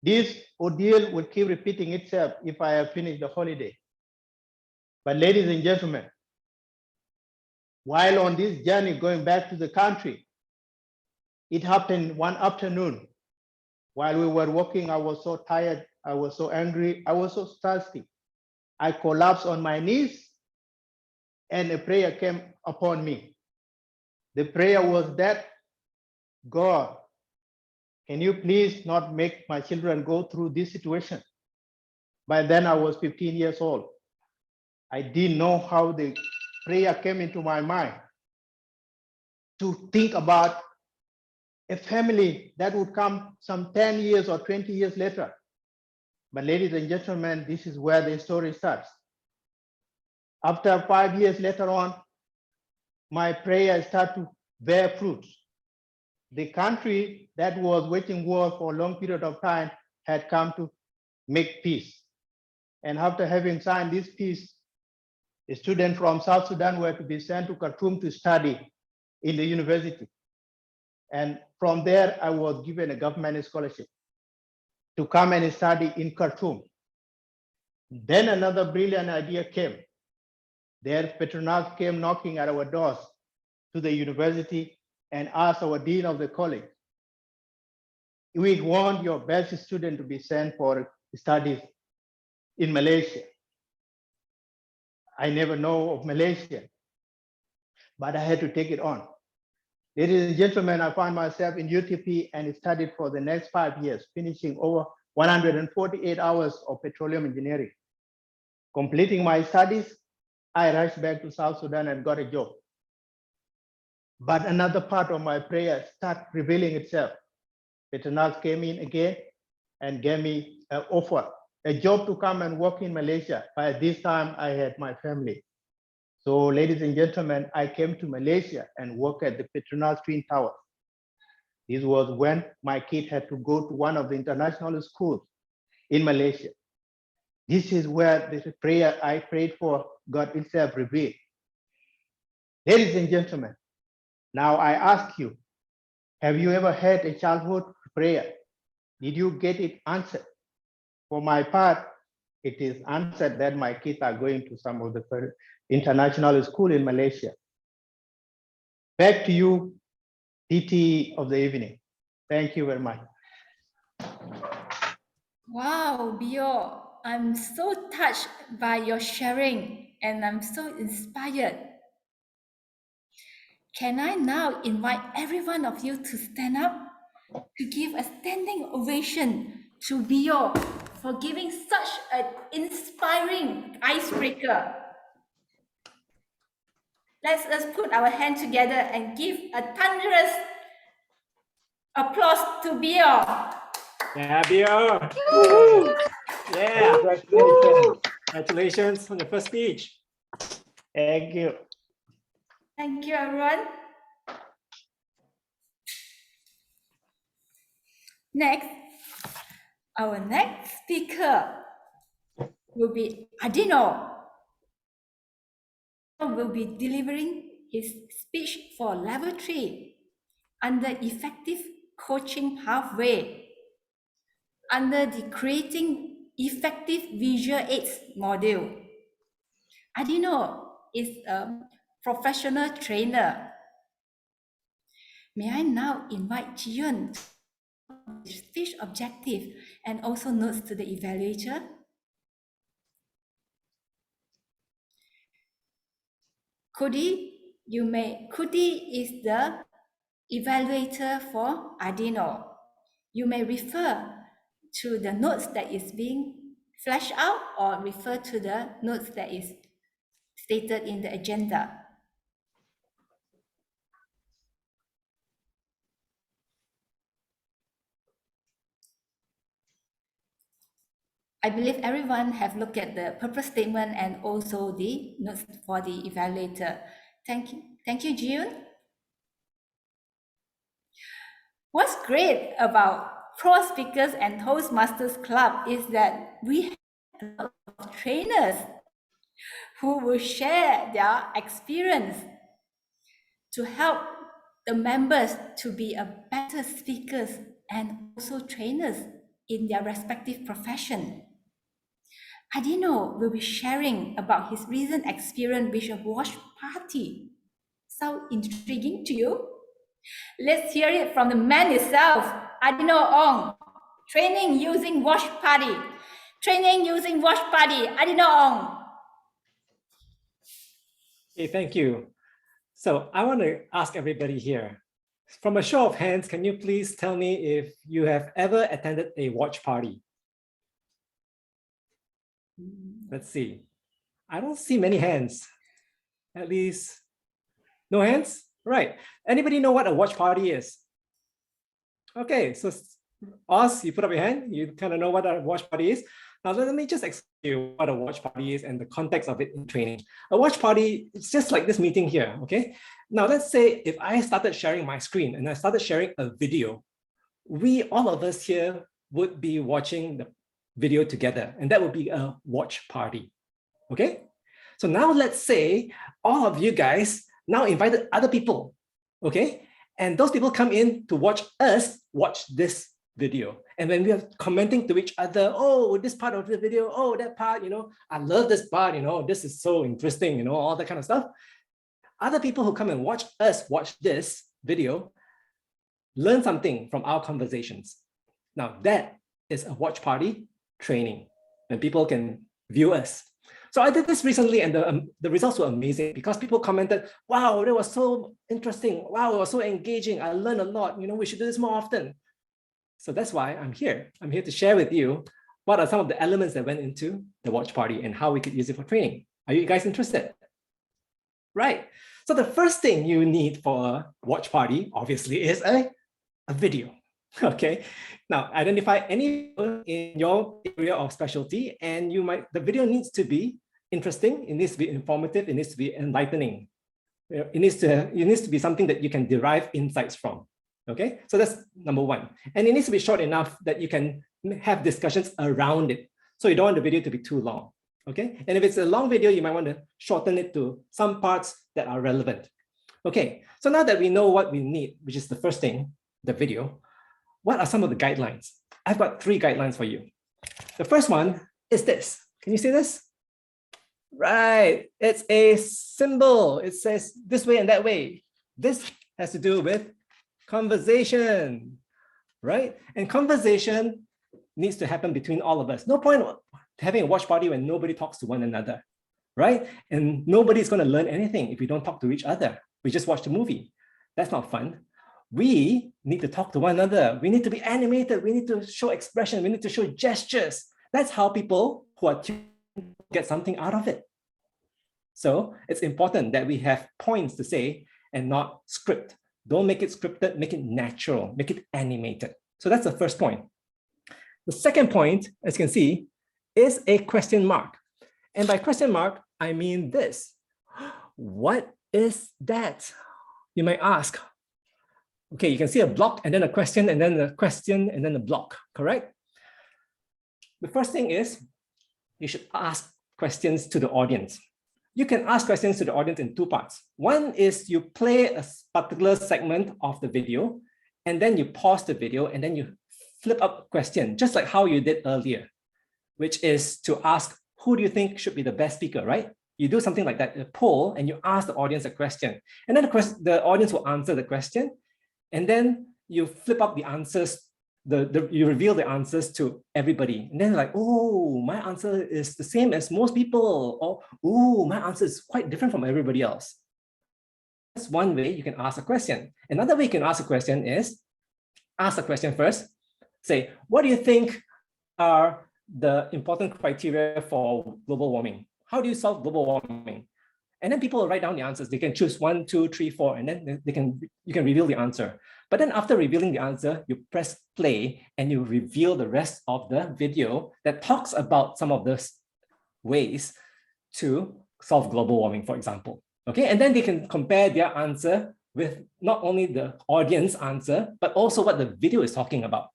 this ordeal will keep repeating itself if I have finished the holiday. But ladies and gentlemen, while on this journey going back to the country, it happened one afternoon. While we were walking, I was so tired, I was so angry, I was so thirsty. I collapsed on my knees and a prayer came upon me. The prayer was that, God, can you please not make my children go through this situation? By then I was 15 years old. I didn't know how the prayer came into my mind to think about a family that would come some 10 years or 20 years later. But ladies and gentlemen, this is where the story starts. After 5 years later on, my prayer started to bear fruit. The country that was waging war for a long period of time had come to make peace. And after having signed this peace, the students from South Sudan were to be sent to Khartoum to study in the university. And from there, I was given a government scholarship to come and study in Khartoum. Then another brilliant idea came. Their patronage came knocking at our doors to the university and asked our dean of the college, we want your best student to be sent for studies in Malaysia. I never know of Malaysia, but I had to take it on. Ladies and gentlemen, I found myself in UTP and studied for the next 5 years, finishing over 148 hours of petroleum engineering. Completing my studies, I rushed back to South Sudan and got a job. But another part of my prayer started revealing itself. Petronas came in again and gave me an offer, a job to come and work in Malaysia. By this time, I had my family. So, ladies and gentlemen, I came to Malaysia and worked at the Petronas Twin Towers. This was when my kid had to go to one of the international schools in Malaysia. This is where the prayer I prayed for God itself revealed. Ladies and gentlemen, now I ask you, have you ever had a childhood prayer? Did you get it answered? For my part, it is answered that my kids are going to some of the international school in Malaysia. Back to you, DT of the evening. Thank you very much. Wow, Bio, I'm so touched by your sharing and I'm so inspired. Can I now invite every one of you to stand up to give a standing ovation to Bio for giving such an inspiring icebreaker? Let's put our hands together and give a thunderous applause to Bio. Yeah, Bio. Yeah. Congratulations. Congratulations on your first speech. Thank you. Thank you, everyone. Next, our next speaker will be Adino. Will be delivering his speech for level 3 under effective coaching pathway under the creating effective visual aids module. Adino is a professional trainer. May I now invite Jian to speech objective and also notes to the evaluator. Kudi is the evaluator for Arduino. You may refer to the notes that is being flashed out or refer to the notes that is stated in the agenda. I believe everyone have looked at the purpose statement and also the notes for the evaluator. Thank you, June. What's great about Pro Speakers and Toastmasters Club is that we have a lot of trainers who will share their experience to help the members to be a better speakers and also trainers in their respective profession. Adino will be sharing about his recent experience with a watch party. Sound intriguing to you? Let's hear it from the man himself, Adino Ong. Training using watch party. Training using watch party, Adino Ong. Okay, thank you. So I want to ask everybody here, from a show of hands, can you please tell me if you have ever attended a watch party? Let's see. I don't see many hands. At least, no hands? Right. Anybody know what a watch party is? Okay, so Oz, you put up your hand. You kind of know what a watch party is. Now let me just explain to you what a watch party is and the context of it in training. A watch party, it's just like this meeting here, okay? Now let's say if I started sharing my screen and I started sharing a video, all of us here would be watching the video together, and that would be a watch party, okay? So now let's say all of you guys now invited other people, okay? And those people come in to watch us watch this video. And when we are commenting to each other, oh, this part of the video, oh, that part, I love this part, this is so interesting, all that kind of stuff. Other people who come and watch us watch this video learn something from our conversations. Now that is a watch party training, when people can view us. So I did this recently, and the results were amazing because people commented, wow, that was so interesting. Wow, it was so engaging. I learned a lot. We should do this more often. So that's why I'm here. I'm here to share with you what are some of the elements that went into the watch party and how we could use it for training. Are you guys interested? Right. So the first thing you need for a watch party, obviously, is a video. Okay. Now identify any in your area of specialty, and the video needs to be interesting. It needs to be informative. It needs to be enlightening. It needs to be something that you can derive insights from. Okay, so that's number one. And it needs to be short enough that you can have discussions around it. So you don't want the video to be too long. Okay, and if it's a long video, you might want to shorten it to some parts that are relevant. Okay, so now that we know what we need, which is the first thing, the video, what are some of the guidelines? I've got 3 guidelines for you. The first one is this. Can you see this? Right, it's a symbol. It says this way and that way. This has to do with conversation, right? And conversation needs to happen between all of us. No point having a watch party when nobody talks to one another, right? And nobody's going to learn anything if we don't talk to each other. We just watch the movie. That's not fun. We need to talk to one another. We need to be animated. We need to show expression. We need to show gestures. That's how people who are tuned get something out of it. So it's important that we have points to say and not script. Don't make it scripted, make it natural, make it animated. So that's the first point. The second point, as you can see, is a question mark. And by question mark, I mean this. What is that? You might ask. Okay, you can see a block and then a question and then a question and then a block, correct? The first thing is you should ask questions to the audience. You can ask questions to the audience in 2 parts. One is you play a particular segment of the video, and then you pause the video, and then you flip up a question, just like how you did earlier, which is to ask, who do you think should be the best speaker, right? You do something like that, a poll, and you ask the audience a question. And then the audience will answer the question, and then you flip up the answers, you reveal the answers to everybody. And then like, oh, my answer is the same as most people. Or, oh, my answer is quite different from everybody else. That's one way you can ask a question. Another way you can ask a question is, ask a question first. Say, what do you think are the important criteria for global warming? How do you solve global warming? And then people will write down the answers. They can choose 1, 2, 3, 4, and then you can reveal the answer. But then after revealing the answer, you press play and you reveal the rest of the video that talks about some of those ways to solve global warming, for example. Okay, and then they can compare their answer with not only the audience answer, but also what the video is talking about.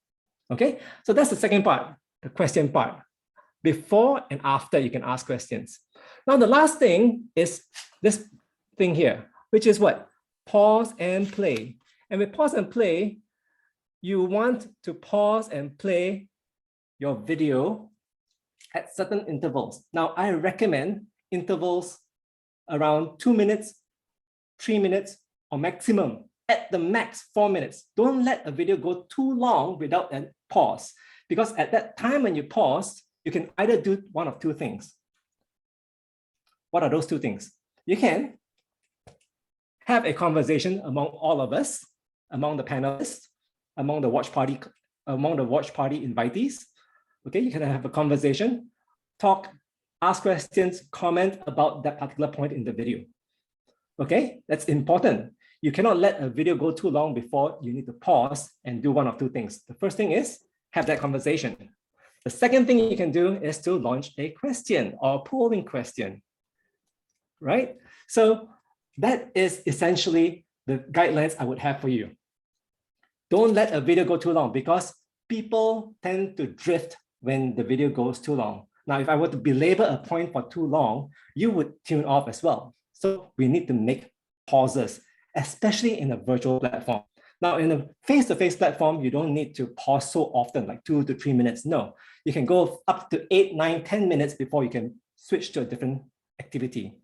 Okay, so that's the second part, the question part. Before and after you can ask questions. Now, the last thing is this thing here, which is what? Pause and play. And with pause and play, you want to pause and play your video at certain intervals. Now, I recommend intervals around 2 minutes, 3 minutes, or maximum, at the max, 4 minutes. Don't let a video go too long without a pause, because at that time when you pause, you can either do one of two things. What are those two things? You can have a conversation among all of us, among the panelists, among the watch party invitees. Okay, you can have a conversation, talk, ask questions, comment about that particular point in the video. Okay, that's important. You cannot let a video go too long before you need to pause and do one of two things. The first thing is have that conversation. The second thing you can do is to launch a question or a polling question, right? So that is essentially the guidelines I would have for you. Don't let a video go too long, because people tend to drift when the video goes too long. Now, if I were to belabor a point for too long, you would tune off as well. So we need to make pauses, especially in a virtual platform. Now, in a face-to-face platform, you don't need to pause so often, like 2 to 3 minutes. No, you can go up to 8, 9, 10 minutes before you can switch to a different activity.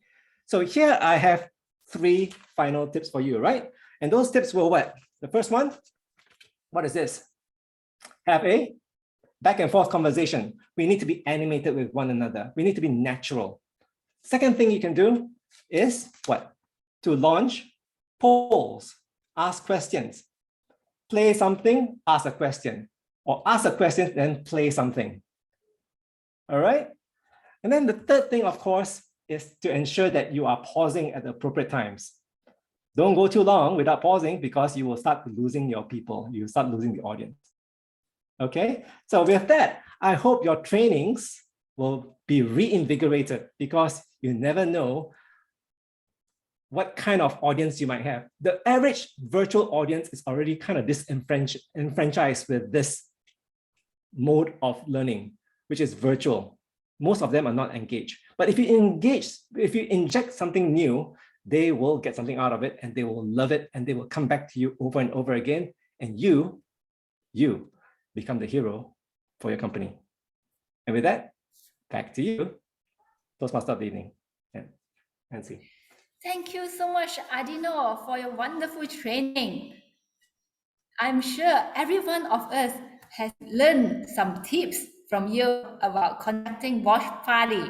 So here I have 3 final tips for you, right? And those tips were what? The first one, what is this? Have a back and forth conversation. We need to be animated with one another. We need to be natural. Second thing you can do is what? To launch polls, ask questions, play something, ask a question, or ask a question, then play something. All right? And then the third thing, of course, is to ensure that you are pausing at the appropriate times. Don't go too long without pausing, because you will start losing your people. You start losing the audience. Okay, so with that, I hope your trainings will be reinvigorated, because you never know what kind of audience you might have. The average virtual audience is already kind of disenfranchised with this mode of learning, which is virtual. Most of them are not engaged. But if you engage, if you inject something new, they will get something out of it, and they will love it, and they will come back to you over and over again. And you become the hero for your company. And with that, back to you, Toastmaster of the evening, Nancy. Thank you so much, Adino, for your wonderful training. I'm sure every one of us has learned some tips from you about conducting watch party.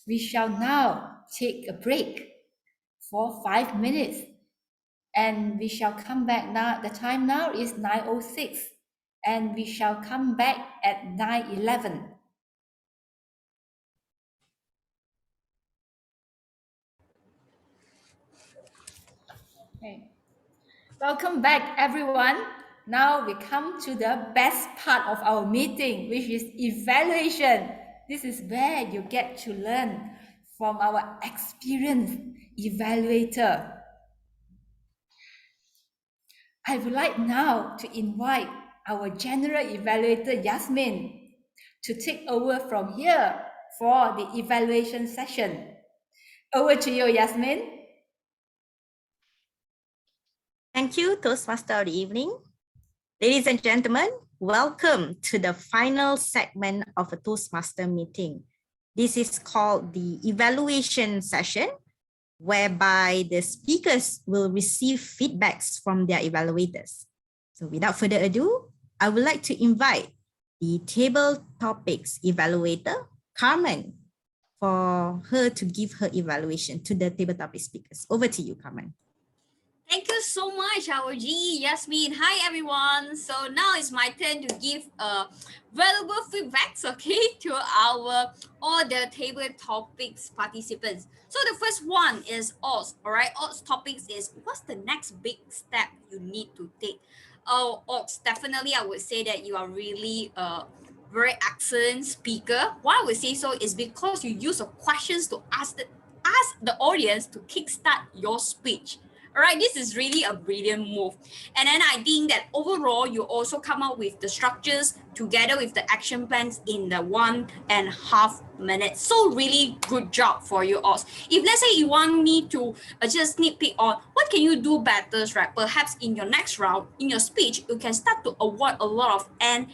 We shall now take a break for 5 minutes, and we shall come back now. The time now is 9:06, and we shall come back at 9:11. Okay. Welcome back, everyone. Now we come to the best part of our meeting, which is evaluation. This is where you get to learn from our experienced evaluator. I would like now to invite our general evaluator, Yasmin, to take over from here for the evaluation session. Over to you, Yasmin. Thank you, Toastmaster of the evening. Ladies and gentlemen, welcome to the final segment of a Toastmaster meeting. This is called the evaluation session, whereby the speakers will receive feedbacks from their evaluators. So without further ado, I would like to invite the table topics evaluator, Carmen, for her to give her evaluation to the table topic speakers. Over to you, Carmen. Thank you so much, our G, Yasmin. Hi, everyone. So now it's my turn to give valuable feedbacks, okay, to our all the table topics participants. So the first one is odds, all right? Odds topics is what's the next big step you need to take? Oh, odds, definitely I would say that you are really very excellent speaker. Why I would say so is because you use of questions to ask the audience to kickstart your speech. All right, this is really a brilliant move. And then I think that overall, you also come up with the structures together with the action plans in the 1.5 minutes. So really good job for you all. If let's say you want me to just sneak peek on what can you do better, right? Perhaps in your next round, in your speech, you can start to avoid a lot of and,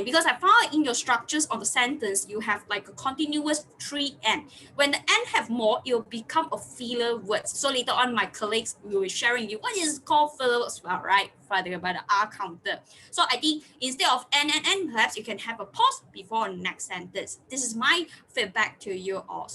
because I found in your structures of the sentence, you have like a continuous 3 and. When the and have more, it will become a filler word. So later on, my colleagues will be sharing you what is called filler words, well, right? Followed by the R counter. So I think instead of and, perhaps you can have a pause before the next sentence. This is my feedback to you all.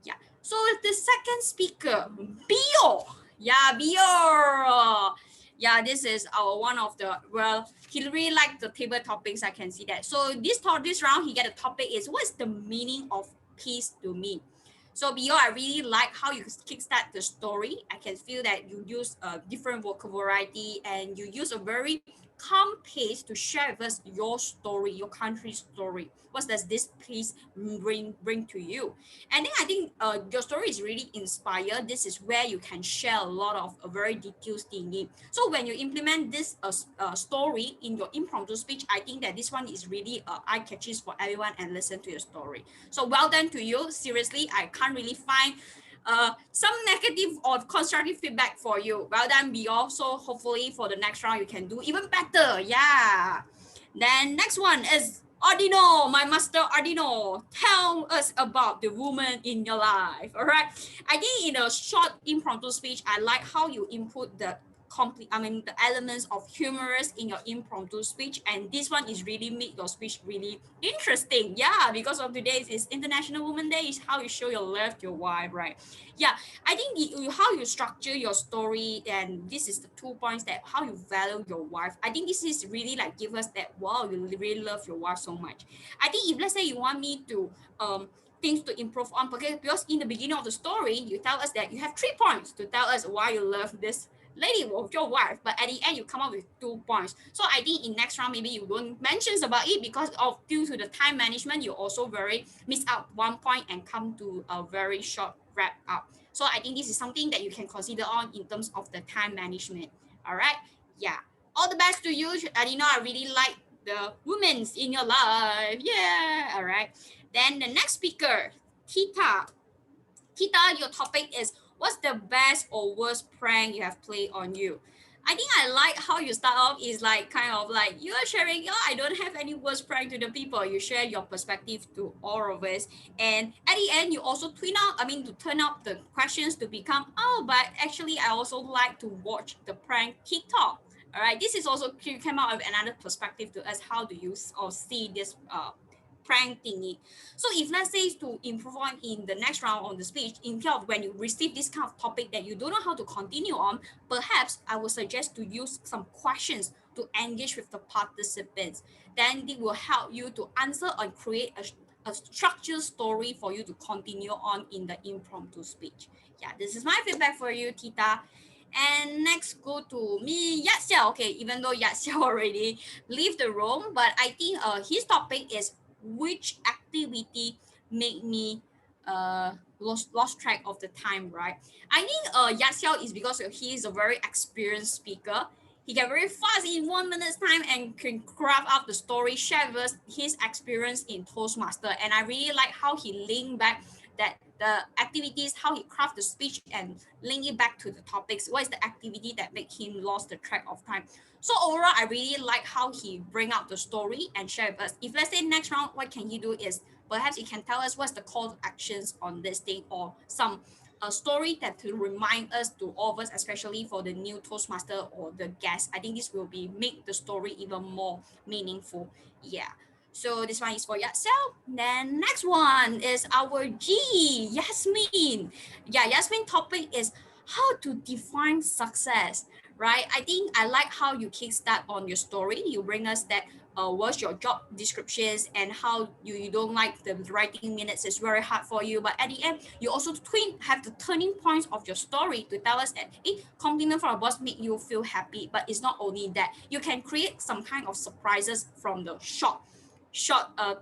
Yeah. So the second speaker, Bio. Yeah, Bio. Yeah, this is our one of the, well, he really liked the table topics. I can see that. So this round, he get a topic is what's the meaning of peace to me? So Bio, I really like how you kickstart the story. I can feel that you use a different vocal variety and you use a very calm pace to share with us your story, your country's story. What does this piece bring to you? And then I think your story is really inspired. This is where you can share a lot of very detailed thinking. So when you implement this story in your impromptu speech, I think that this one is really eye catches for everyone and listen to your story. So well done to you. Seriously, I can't really find some negative or constructive feedback for you. Well done, Bio. So hopefully for the next round you can do even better. Yeah. Then next one is Ardino, my master Ardino. Tell us about the woman in your life. All right. I think in a short impromptu speech, I like how you input the the elements of humorous in your impromptu speech, and this one is really make your speech really interesting. Yeah, because of today is International Women's Day, is how you show your love to your wife, right? Yeah, I think how you structure your story, and this is the 2 points that how you value your wife. I think this is really like give us that wow, you really love your wife so much. I think if let's say you want me to things to improve on, because in the beginning of the story you tell us that you have 3 points to tell us why you love this lady of your wife, but at the end you come up with 2 points. So I think in next round maybe you don't mention about it because of due to the time management, you also very miss out 1 point and come to a very short wrap up. So I think this is something that you can consider on in terms of the time management. All right, yeah, all the best to you, Adina. I really like the women's in your life. Yeah, all right. Then the next speaker, Tita. Tita, your topic is what's the best or worst prank you have played on you? I think I like how you start off is like kind of like you are sharing, oh, I don't have any worst prank to the people. You share your perspective to all of us. And at the end, you also to turn out the questions to become, oh, but actually I also like to watch the prank TikTok. All right, this is also you came out with another perspective to us. How do you or see this prank thingy? So if let's say to improve on in the next round on the speech, in terms of when you receive this kind of topic that you don't know how to continue on, perhaps I would suggest to use some questions to engage with the participants. Then it will help you to answer and create a structured story for you to continue on in the impromptu speech. Yeah, this is my feedback for you, Tita. And next go to me, Yaxiao. Okay, even though Yaxiao already leave the room, but I think his topic is which activity make me lost track of the time, right? I think Yaxiao is because he is a very experienced speaker. He get very fast in 1 minute's time and can craft out the story, share with us his experience in Toastmaster. And I really like how he linked back that the activities, how he craft the speech and link it back to the topics. What is the activity that make him lost the track of time? So overall, I really like how he bring out the story and share with us. If let's say next round, what can he do is perhaps he can tell us what's the call to actions on this thing or some a story that to remind us to all of us, especially for the new Toastmaster or the guest. I think this will be make the story even more meaningful. Yeah. So this one is for yourself. Then next one is our G, Yasmin. Yeah, Yasmin topic is how to define success, right? I think I like how you kickstart on your story. You bring us that what's your job descriptions and how you don't like the writing minutes is very hard for you. But at the end, you also have the turning points of your story to tell us that compliment from a boss make you feel happy. But it's not only that. You can create some kind of surprises from the short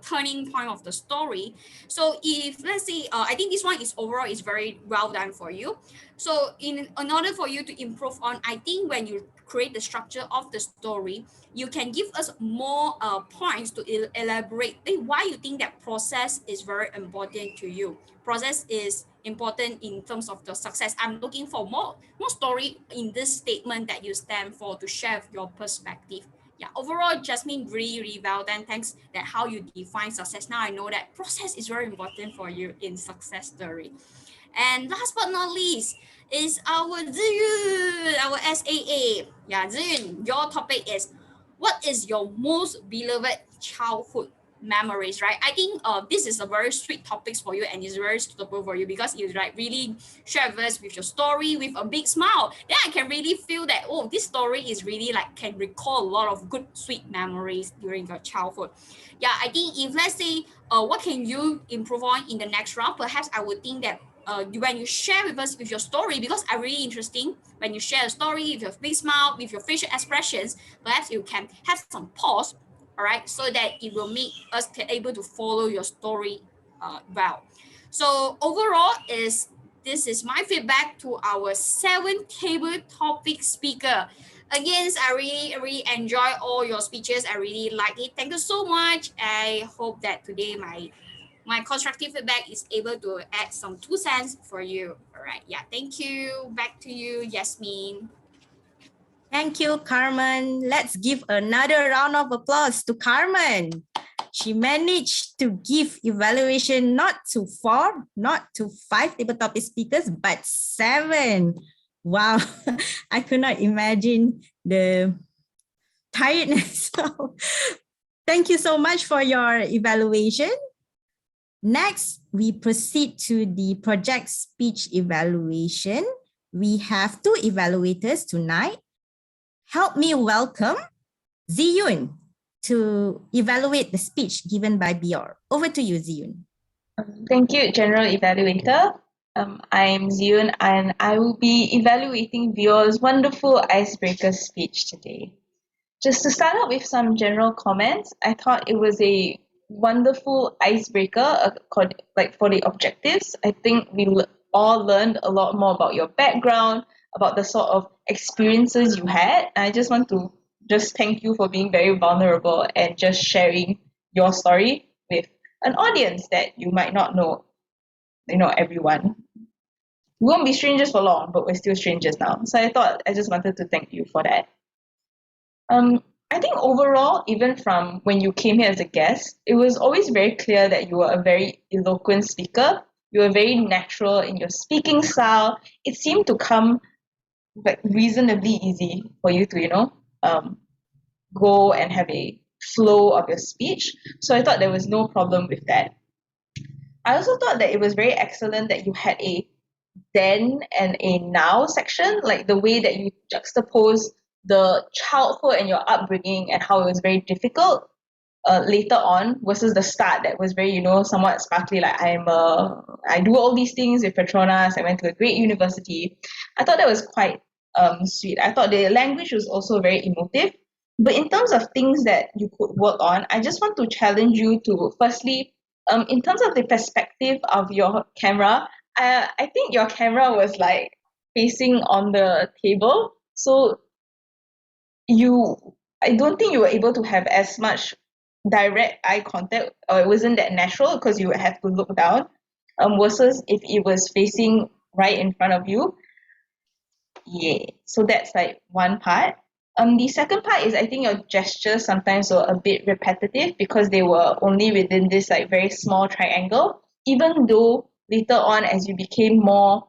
turning point of the story. So if let's say I think this one is overall is very well done for you. So in order for you to improve on, I think when you create the structure of the story, you can give us more points to elaborate why you think that process is very important to you. Process is important in terms of the success. I'm looking for more story in this statement that you stand for to share your perspective. Yeah, overall, Jasmine, really well done. Thanks that how you define success. Now I know that process is very important for you in success story. And last but not least is our Ziyun, our SAA. Yeah, Ziyun, your topic is what is your most beloved childhood memories, right? I think this is a very sweet topics for you and it's very suitable for you because you like really share with us with your story with a big smile. Then I can really feel that, oh, this story is really like can recall a lot of good sweet memories during your childhood. Yeah, I think if let's say what can you improve on in the next round, perhaps I would think that when you share with us with your story, because I really interesting when you share a story with your big smile, with your facial expressions, perhaps you can have some pause, all right, so that it will make us able to follow your story well. So overall this is my feedback to our 7 table topic speaker. Again, I really enjoy all your speeches. I really like it. Thank you so much. I hope that today my constructive feedback is able to add some 2 cents for you. All right. Yeah. Thank you. Back to you, Yasmin. Thank you, Carmen. Let's give another round of applause to Carmen. She managed to give evaluation not to 4, not to 5 table topic speakers, but 7. Wow, I could not imagine the tiredness. So, thank you so much for your evaluation. Next, we proceed to the project speech evaluation. We have 2 evaluators tonight. Help me welcome Ziyun to evaluate the speech given by Bior. Over to you, Ziyun. Thank you, General Evaluator. I'm Ziyun and I will be evaluating Bior's wonderful icebreaker speech today. Just to start out with some general comments, I thought it was a wonderful icebreaker like for the objectives. I think we all learned a lot more about your background, about the sort of experiences you had. And I just want to just thank you for being very vulnerable and just sharing your story with an audience that you might not know, everyone. We won't be strangers for long, but we're still strangers now. So I thought I just wanted to thank you for that. I think overall, even from when you came here as a guest, it was always very clear that you were a very eloquent speaker. You were very natural in your speaking style. It seemed to come like reasonably easy for you to, go and have a flow of your speech. So I thought there was no problem with that. I also thought that it was very excellent that you had a then and a now section, like the way that you juxtapose the childhood and your upbringing and how it was very difficult later on versus the start that was very, somewhat sparkly, like I do all these things with Petronas, I went to a great university. I thought that was quite sweet. I thought the language was also very emotive. But in terms of things that you could work on, I just want to challenge you to firstly, in terms of the perspective of your camera, I think your camera was like facing on the table. So I don't think you were able to have as much direct eye contact, or it wasn't that natural because you would have to look down, versus if it was facing right in front of you. Yeah, so that's like one part. The second part is I think your gestures sometimes were a bit repetitive because they were only within this like very small triangle, even though later on as you became more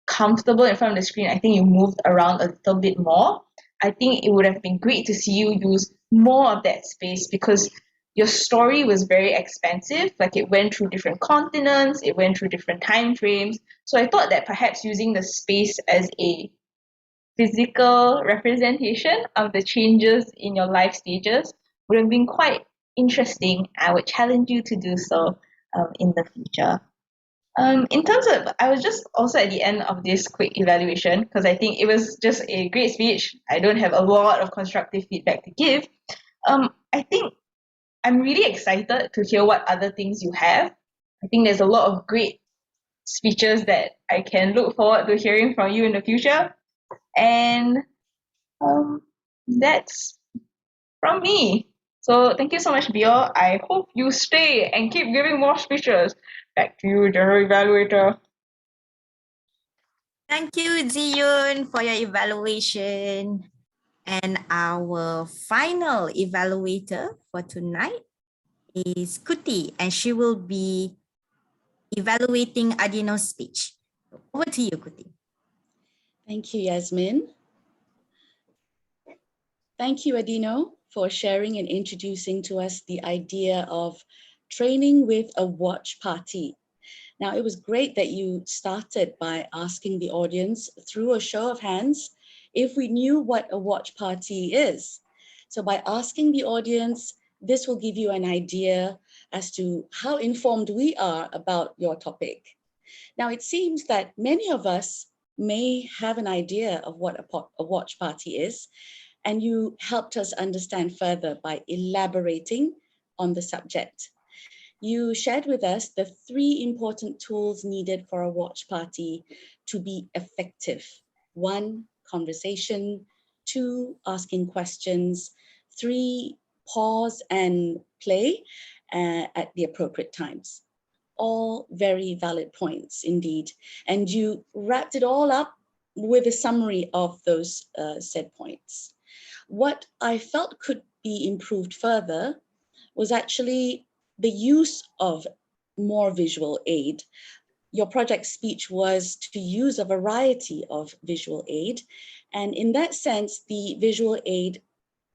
comfortable in front of the screen, I think you moved around a little bit more. I think it would have been great to see you use more of that space because your story was very expansive, like it went through different continents, it went through different time frames. So I thought that perhaps using the space as a physical representation of the changes in your life stages would have been quite interesting. I would challenge you to do so in the future. In terms of, I was just also at the end of this quick evaluation because I think it was just a great speech. I don't have a lot of constructive feedback to give. I think I'm really excited to hear what other things you have. I think there's a lot of great speeches that I can look forward to hearing from you in the future. And that's from me. So thank you so much, Bill. I hope you stay and keep giving more speeches. Back to you, General Evaluator. Thank you, Ziyun, for your evaluation. And our final evaluator for tonight is Kuti, and she will be evaluating Adino's speech. Over to you, Kuti. Thank you, Yasmin. Thank you, Adino, for sharing and introducing to us the idea of training with a watch party. Now, it was great that you started by asking the audience through a show of hands if we knew what a watch party is. So by asking the audience, this will give you an idea as to how informed we are about your topic. Now, it seems that many of us may have an idea of what a watch party is, and you helped us understand further by elaborating on the subject. You shared with us the 3 important tools needed for a watch party to be effective. 1, conversation. 2, asking questions. 3, pause and play at the appropriate times. All very valid points indeed. And you wrapped it all up with a summary of those said points. What I felt could be improved further was actually the use of more visual aid. Your project speech was to use a variety of visual aid. And in that sense, the visual aid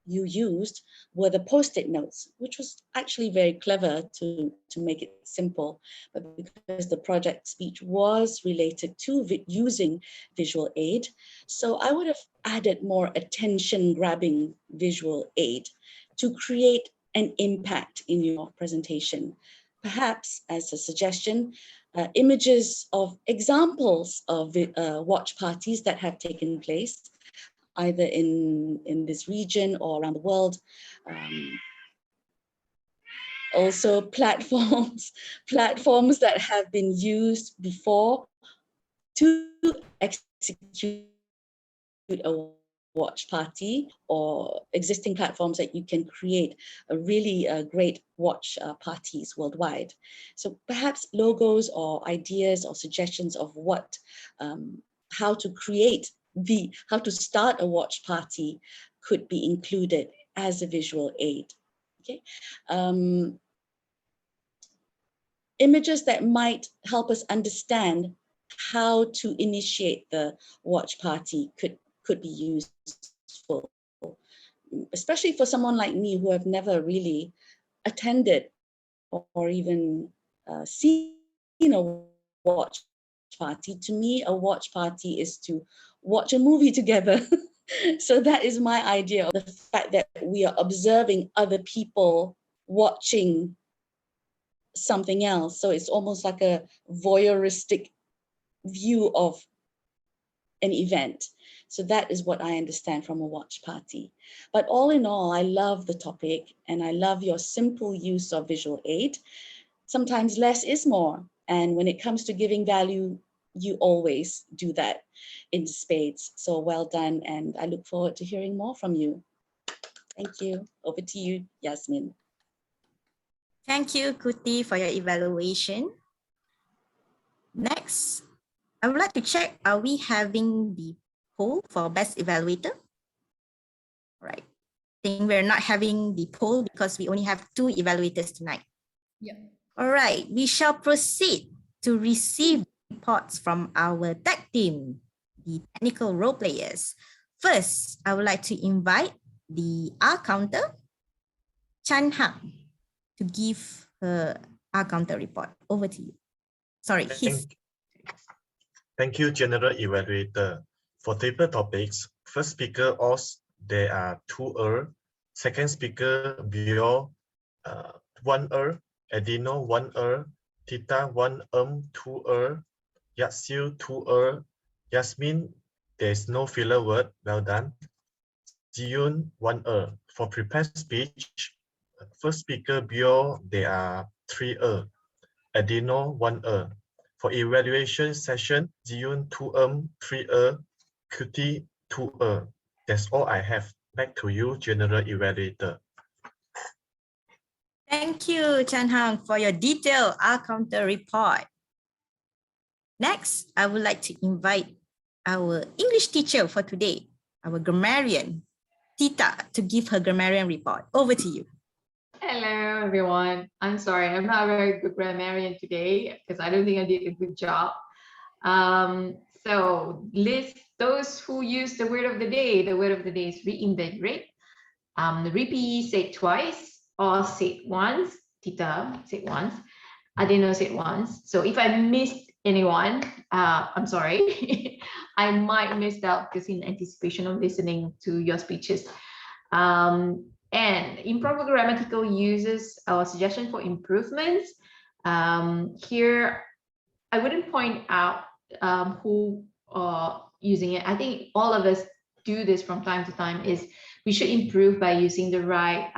you used were the post-it notes, which was actually very clever to make it simple. But because the project speech was related to using visual aid, so I would have added more attention-grabbing visual aid to create an impact in your presentation. Perhaps as a suggestion, images of examples of watch parties that have taken place, either in this region or around the world. Also platforms that have been used before to execute a watch party, or existing platforms that you can create a really great watch parties worldwide. So perhaps logos or ideas or suggestions of what, how to create how to start a watch party could be included as a visual aid. Okay. Images that might help us understand how to initiate the watch party could be useful, especially for someone like me who have never really attended or even seen a watch party. To me, a watch party is to watch a movie together. So that is my idea of the fact that we are observing other people watching something else. So it's almost like a voyeuristic view of an event. So that is what I understand from a watch party. But all in all, I love the topic and I love your simple use of visual aid. Sometimes less is more. And when it comes to giving value, you always do that in spades. So well done. And I look forward to hearing more from you. Thank you. Over to you, Yasmin. Thank you, Kuti, for your evaluation. Next, I would like to check, are we having the poll for best evaluator? All right. I think we're not having the poll because we only have 2 evaluators tonight. Yeah. All right, we shall proceed to receive reports from our tech team, the technical role players. First, I would like to invite the R counter, Chan Hak. to give her counter report. Over to you. Sorry, Thank you, General Evaluator. For table topics, first speaker OS, there are 2 second speaker Bio 1 Adino 1 Tita 1 2 Yatsiu 2 Yasmin, there's no filler word, well done. Jiyun 1 For prepared speech, first speaker Bio, there are 3 Adino 1 For evaluation session, Jiyun 2 3 Cutie 2 That's all I have. Back to you, General Evaluator. Thank you, Chan Hang, for your detailed counter report. Next, I would like to invite our English teacher for today, our grammarian, Tita, to give her grammarian report. Over to you. Hello, everyone. I'm sorry, I'm not a very good grammarian today because I don't think I did a good job. So list those who use the word of the day. The word of the day is reinvigorate. Repeat, say it twice or say it once. Tita, say it once. Adeno, say it once. So if I missed anyone, I'm sorry. I might miss out because in anticipation of listening to your speeches. And improper grammatical uses or suggestion for improvements. Here, I wouldn't point out who are using it. I think all of us do this from time to time. Is we should improve by using the right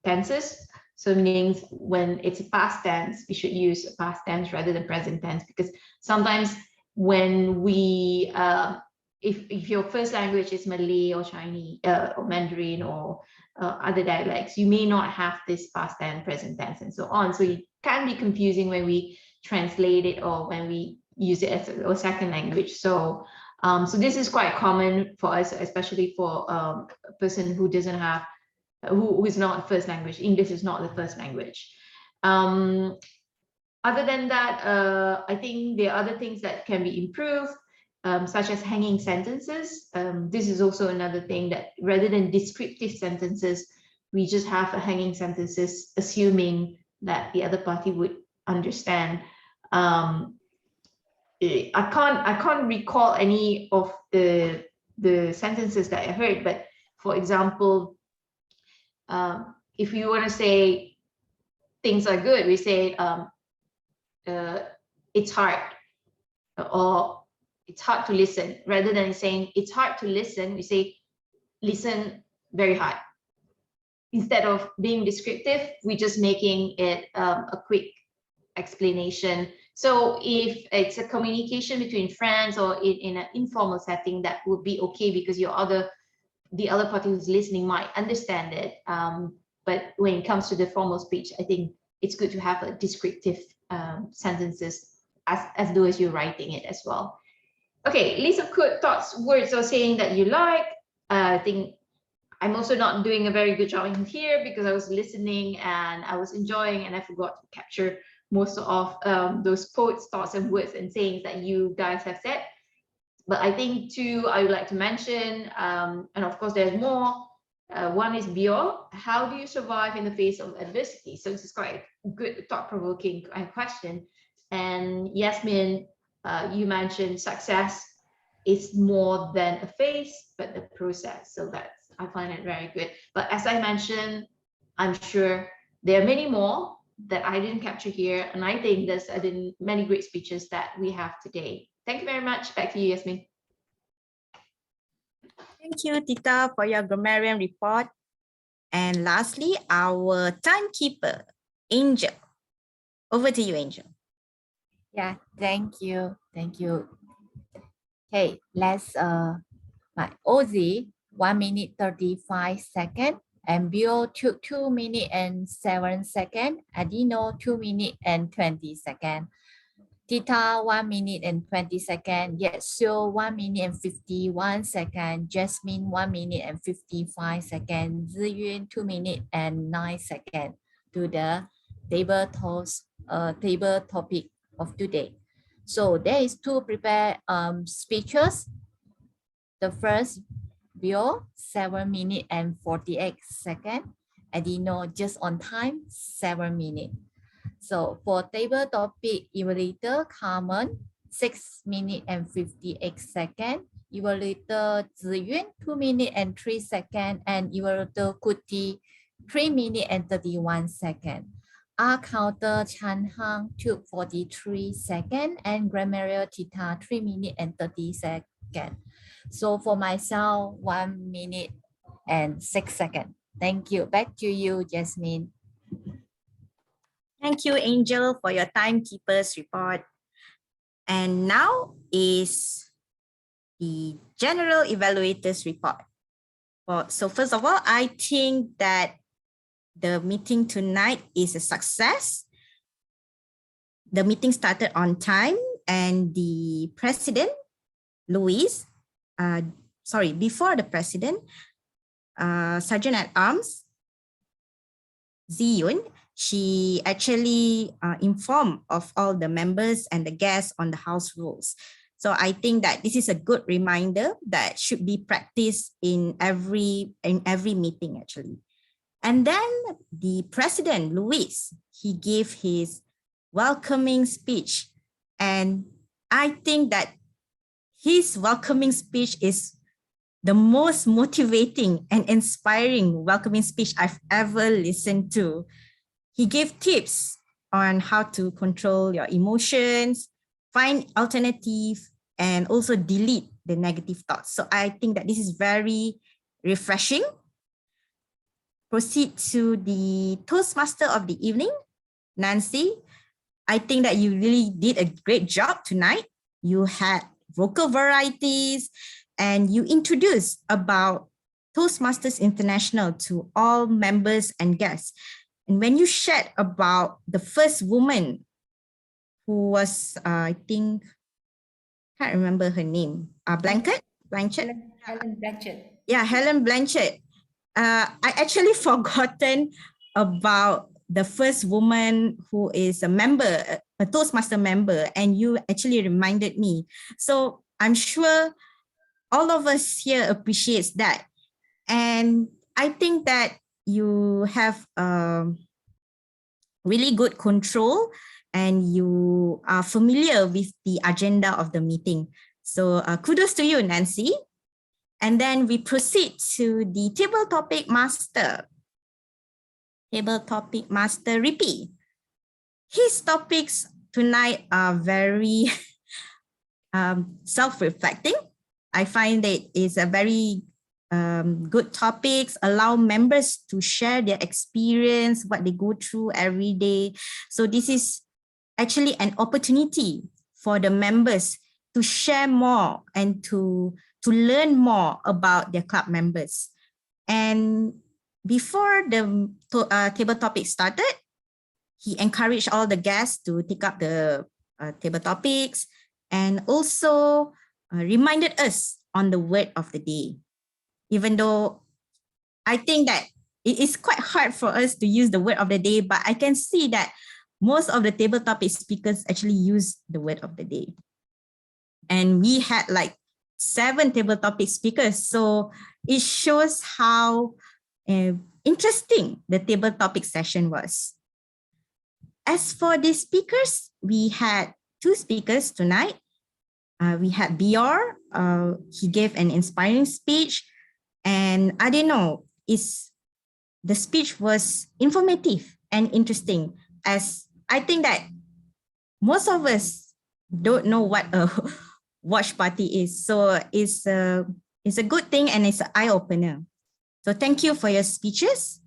tenses. So meaning when it's a past tense, we should use past tense rather than present tense, because sometimes when we if your first language is Malay or Chinese or Mandarin or other dialects, you may not have this past tense, present tense, and so on. So it can be confusing when we translate it or when we use it as a second language. So so this is quite common for us, especially for a person who doesn't have, who is not first language. English is not the first language. Other than that, I think there are other things that can be improved, such as hanging sentences. This is also another thing that rather than descriptive sentences, we just have a hanging sentences, assuming that the other party would understand. I can't recall any of the sentences that I heard, but for example, if you want to say things are good, we say it's hard, or it's hard to listen. Rather than saying it's hard to listen, we say listen very hard. Instead of being descriptive, we're just making it a quick explanation. So if it's a communication between friends or in an informal setting, that would be okay because the other party who's listening might understand it. But when it comes to the formal speech, I think it's good to have a descriptive sentences as though as you're writing it as well. Okay, list of quote, thoughts, words, or saying that you like. I think I'm also not doing a very good job in here because I was listening and I was enjoying and I forgot to capture most of those quotes, thoughts, and words and sayings that you guys have said. But I think two I would like to mention, and of course there's more. One is Bio, how do you survive in the face of adversity? So this is quite a good thought-provoking question. And Yasmin, you mentioned success is more than a phase, but the process. So that's, I find it very good. But as I mentioned, I'm sure there are many more that I didn't capture here. And I think there's many great speeches that we have today. Thank you very much. Back to you, Yasmin. Thank you, Tita, for your grammarian report. And lastly, our timekeeper, Angel. Over to you, Angel. Yeah, thank you. Thank you. Okay, let's my Ozzy 1 minute 35 seconds, and Bio 2 minutes and 7 seconds, Adino 2 minutes and 20 seconds, Tita 1 minute and 20 seconds, Yetsuo 1 minute and 51 seconds, Jasmine 1 minute and 55 seconds, Ziyun 2 minutes and 9 seconds to the table topic of today. So there is two prepared speeches. The first Bio 7 minutes and 48 seconds, I didn't know, just on time, 7 minutes. So for table topic, evaluator Carmen, 6 minutes and 58 seconds. Evaluator Ziyuan, 2 minutes and 3 seconds. And evaluator Kuti, 3 minutes and 31 seconds. R counter Chan Hang took 43 seconds and grammarial Tita 3 minutes and 30 seconds. So for myself, 1 minute and 6 seconds. Thank you. Back to you, Jasmine. Thank you, Angel, for your timekeeper's report. And now is the general evaluators report. Well, so first of all, I think that the meeting tonight is a success. The meeting started on time and the president, Louise, before the president, Sergeant at Arms, Ziyun, she actually informed of all the members and the guests on the house rules. So I think that this is a good reminder that should be practiced in every meeting actually. And then the president, Louis, he gave his welcoming speech. And I think that his welcoming speech is the most motivating and inspiring welcoming speech I've ever listened to. He gave tips on how to control your emotions, find alternatives, and also delete the negative thoughts. So I think that this is very refreshing. Proceed to the Toastmaster of the evening, Nancy. I think that you really did a great job tonight. You had vocal varieties and you introduced about Toastmasters International to all members and guests. And when you shared about the first woman who was, I think, can't remember her name, Blanchett? Helen Blanchett. Yeah, Helen Blanchett. I actually forgotten about the first woman who is a member, a Toastmaster member, and you actually reminded me. So I'm sure all of us here appreciates that. And I think that you have really good control and you are familiar with the agenda of the meeting. So kudos to you, Nancy. And then we proceed to the table topic master. Table topic master, Rippy. His topics tonight are very self-reflecting. I find that it's a very good topics, allow members to share their experience, what they go through every day. So this is actually an opportunity for the members to share more and to learn more about their club members. And before the table topic started, he encouraged all the guests to take up the table topics and also reminded us on the word of the day. Even though I think that it is quite hard for us to use the word of the day, but I can see that most of the table topic speakers actually use the word of the day. And we had like 7 table topic speakers. So it shows how interesting the table topic session was. As for the speakers, we had 2 speakers tonight. We had Bior, he gave an inspiring speech. And I don't know, the speech was informative and interesting, as I think that most of us don't know what a watch party is. So it's a good thing and it's an eye-opener. So thank you for your speeches.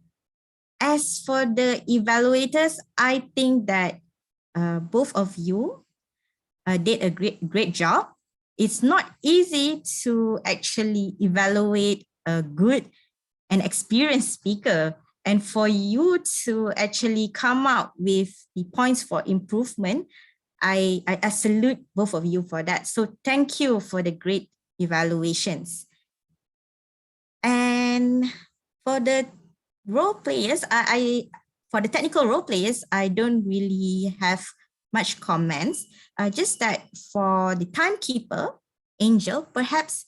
As for the evaluators, I think that both of you did a great job. It's not easy to actually evaluate a good and experienced speaker. And for you to actually come up with the points for improvement, I salute both of you for that. So thank you for the great evaluations. And for the role players, for the technical role players, I don't really have much comments. Just that for the timekeeper, Angel, perhaps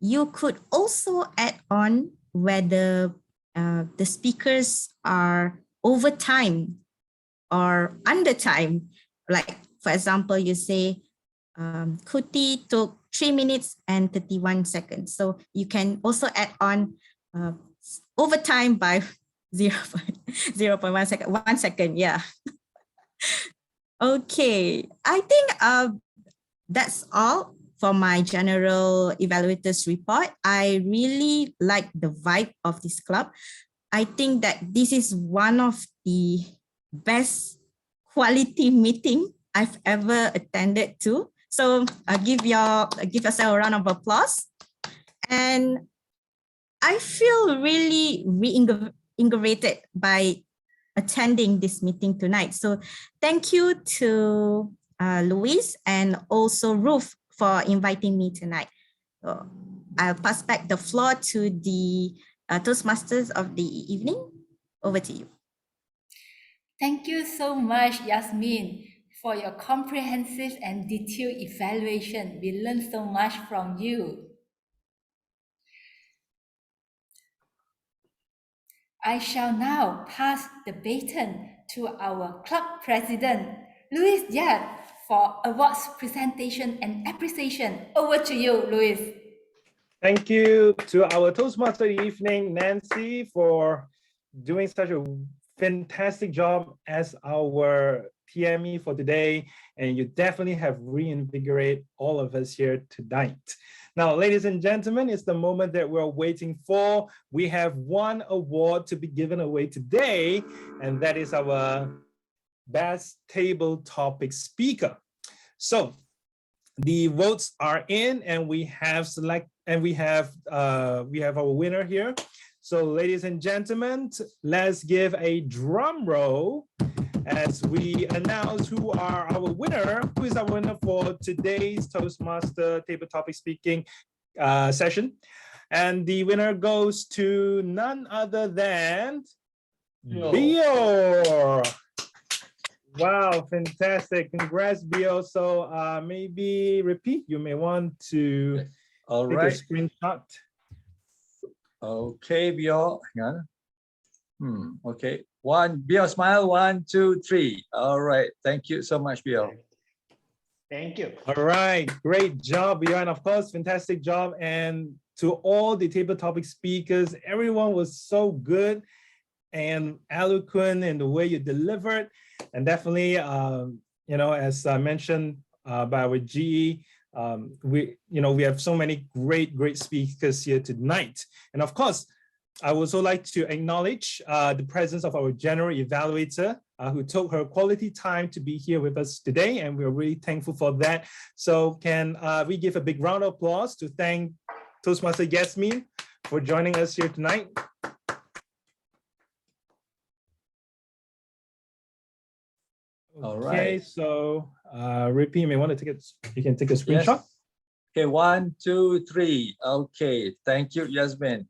you could also add on whether the speakers are over time or under time. Like, for example, you say, Kuti took 3 minutes and 31 seconds. So you can also add on over time by 0.1 second, 1 second, yeah. Okay, I think that's all for my general evaluators report. I really like the vibe of this club. I think that this is one of the best quality meeting I've ever attended to. So give yourself a round of applause. And I feel really reinvigorated by attending this meeting tonight. So thank you to Louise and also Ruth for inviting me tonight. So I'll pass back the floor to the Toastmasters of the evening. Over to you. Thank you so much, Yasmin, for your comprehensive and detailed evaluation. We learned so much from you. I shall now pass the baton to our club president, Louis Yat, for awards presentation and appreciation. Over to you, Louis. Thank you to our Toastmaster evening, Nancy, for doing such a fantastic job as our TME for today. And you definitely have reinvigorated all of us here tonight. Now, ladies and gentlemen, it's the moment that we're waiting for. We have one award to be given away today, and that is our best table topic speaker. So the votes are in, and we have our winner here. So ladies and gentlemen, let's give a drum roll as we announce who is our winner for today's Toastmaster table topic speaking session. And the winner goes to none other than Bio. Wow, fantastic. Congrats, Bio. So maybe repeat, you may want to take a screenshot. Okay, Bio. Hang on. Okay. Bio smile. 1, 2, 3. All right. Thank you so much, Bio. Thank you. All right, great job, Bio. And of course, fantastic job. And to all the table topic speakers, everyone was so good and eloquent in the way you delivered. And definitely, as mentioned by our GE, we have so many great speakers here tonight. And of course, I would also like to acknowledge the presence of our general evaluator who took her quality time to be here with us today, and we're really thankful for that. So can we give a big round of applause to thank Toastmaster Yasmin for joining us here tonight. All Okay, right. so Rippy, you may want to you can take a screenshot. Yes. Okay, 1, 2, 3. Okay, thank you, Yasmin.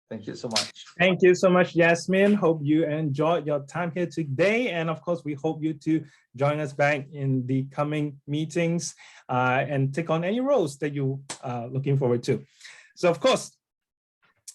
Thank you so much. Thank you so much, Yasmin. Hope you enjoyed your time here today. And of course, we hope you to join us back in the coming meetings and take on any roles that you are looking forward to. So of course,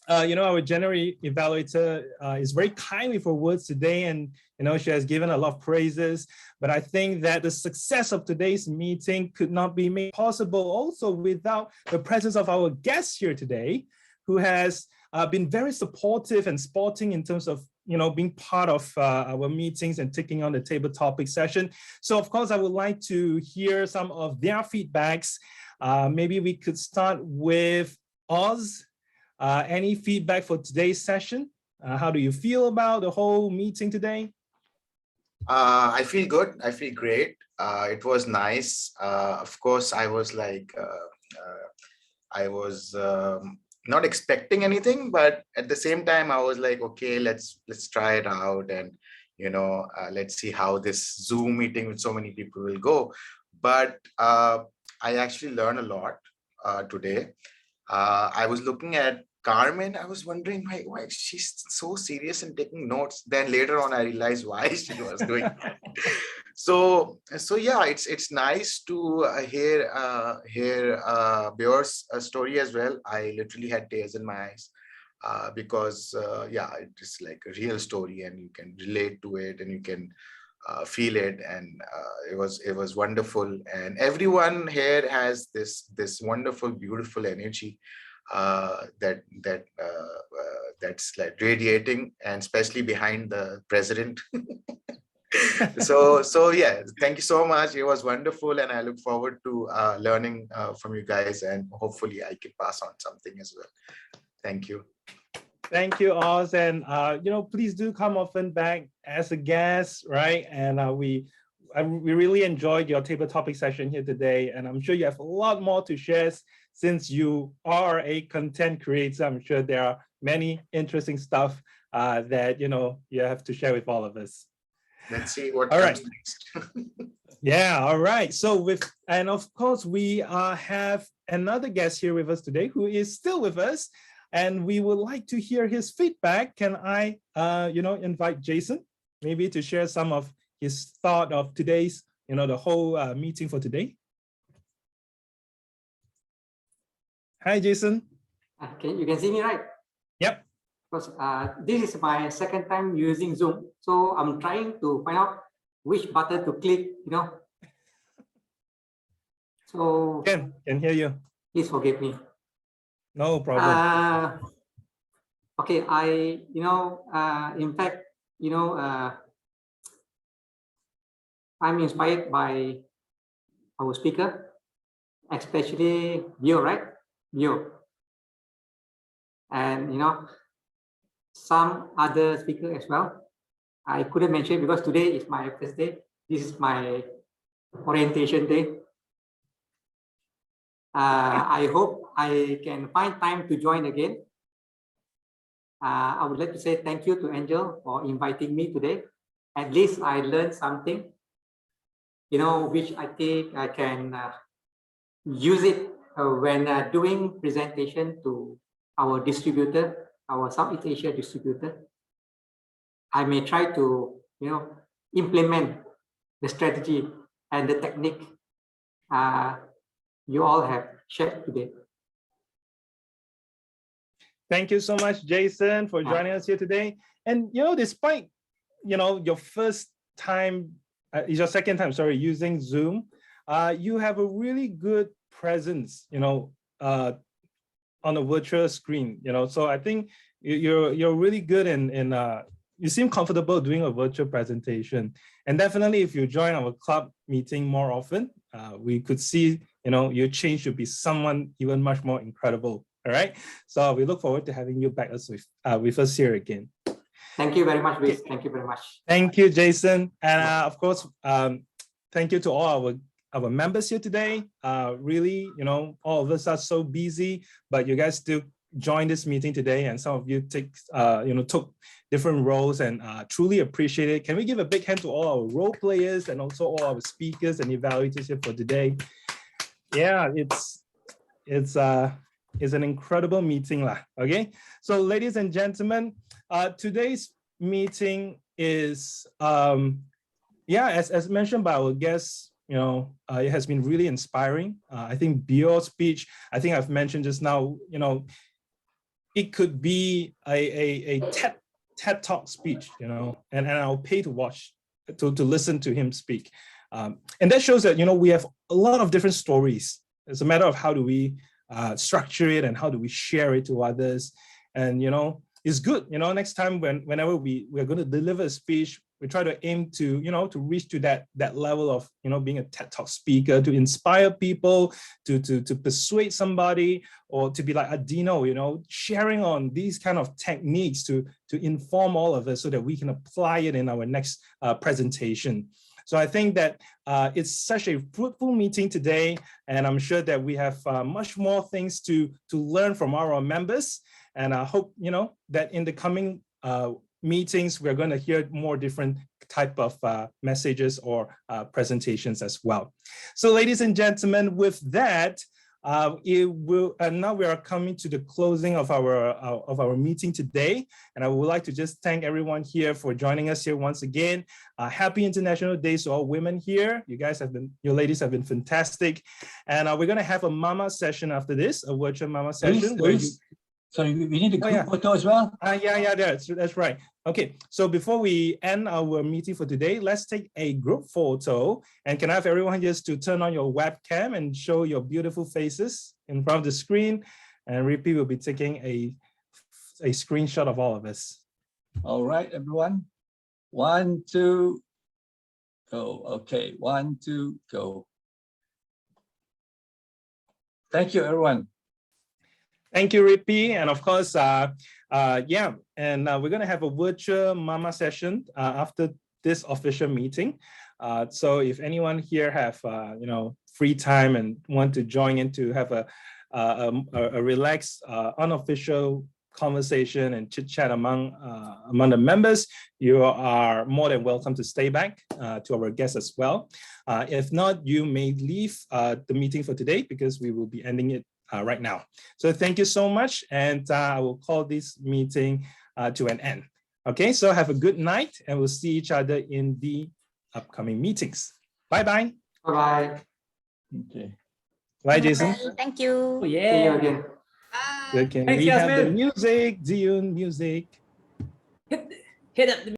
our general evaluator is very kindly for words today, and she has given a lot of praises. But I think that the success of today's meeting could not be made possible also without the presence of our guest here today, who has been very supportive and sporting in terms of being part of our meetings and taking on the table topic session. So of course, I would like to hear some of their feedbacks. Maybe we could start with Oz. Any feedback for today's session? How do you feel about the whole meeting today? I feel good. I feel great. It was nice. Of course, I was not expecting anything, but at the same time, I was like, okay, let's try it out, and let's see how this Zoom meeting with so many people will go. But I actually learned a lot today. I was looking at Carmen. I was wondering why she's so serious and taking notes. Then later on, I realized why she was doing that. So yeah, it's nice to hear Björn's story as well. I literally had tears in my eyes because yeah, it's like a real story and you can relate to it and you can feel it, and it was wonderful. And everyone here has this wonderful, beautiful energy that's like radiating, and especially behind the president. So yeah, thank you so much. It was wonderful, and I look forward to learning from you guys, and hopefully I can pass on something as well. Thank you. Thank you, Oz, and please do come often back as a guest, right? And we really enjoyed your table topic session here today, and I'm sure you have a lot more to share since you are a content creator. I'm sure there are many interesting stuff that you have to share with all of us. Let's see what all comes right. next. Yeah, all right. So and of course we have another guest here with us today who is still with us, and we would like to hear his feedback. Can I invite Jason maybe to share some of his thought of today's, the whole meeting for today? Hi, Jason. Okay, you can see me, right? Yep. Because this is my second time using Zoom, so I'm trying to find out which button to click, So can hear you. Please forgive me. No problem. Okay, in fact, I'm inspired by our speaker, especially Bio, right? Bio. And some other speaker as well. I couldn't mention because today is my first day. This is my orientation day. I hope I can find time to join again. I would like to say thank you to Angel for inviting me today. At least I learned something, which I think I can use it when doing presentation to our distributor, our Southeast Asia distributor. I may try to, implement the strategy and the technique you all have shared today. Thank you so much, Jason, for joining us here today. And despite your first time, your second time, sorry, using Zoom, you have a really good presence, on a virtual screen. So I think you're really good in you seem comfortable doing a virtual presentation. And definitely, if you join our club meeting more often, we could see your change to be someone even much more incredible. All right. So we look forward to having you back with us here again. Thank you very much, Luis. Thank you very much. Thank you, Jason. And of course, thank you to all our members here today. Really, all of us are so busy, but you guys still joined this meeting today, and some of you took different roles, and truly appreciate it. Can we give a big hand to all our role players and also all our speakers and evaluators here for today? Yeah, it's an incredible meeting lah. Okay, so ladies and gentlemen, today's meeting is as mentioned by our guests, it has been really inspiring. I think Bio's speech, I think I've mentioned just now, it could be a TED Talk speech, and I'll pay to watch, to listen to him speak. And that shows that, we have a lot of different stories. It's a matter of how do we structure it and how do we share it to others. And, it's good, next time whenever we're going to deliver a speech, we try to aim to, to reach to that level of, being a TED Talk speaker, to inspire people, to persuade somebody, or to be like Adino, sharing on these kind of techniques to inform all of us so that we can apply it in our next presentation. So I think that it's such a fruitful meeting today, and I'm sure that we have much more things to learn from our members. And I hope, that in the coming meetings, we're going to hear more different type of messages or presentations as well. So ladies and gentlemen, with that, now we are coming to the closing of our meeting today, and I would like to just thank everyone here for joining us here once again. Happy International Days to all women here. You ladies have been fantastic, and we're going to have a mama session after this, a virtual mama session. Sorry, we need a group yeah. photo as well. Yeah, that's right. Okay, so before we end our meeting for today, let's take a group photo. And can I have everyone just to turn on your webcam and show your beautiful faces in front of the screen? And Rippy will be taking a screenshot of all of us. All right, everyone. 1, 2, go. Okay, 1, 2, go. Thank you, everyone. Thank you, Rippy. And of course, yeah, and we're going to have a virtual mama session after this official meeting. So if anyone here have, free time and want to join in to have a relaxed, unofficial conversation and chit chat among the members, you are more than welcome to stay back to our guests as well. If not, you may leave the meeting for today because we will be ending it right now. So thank you so much, and I will call this meeting to an end. Okay, so have a good night, and we'll see each other in the upcoming meetings. Bye-bye. Bye-bye. Okay. Bye, Jason. Bye. Thank you. See you again. So can Thanks, we have the Yasmin. music, Zion music? Hit up the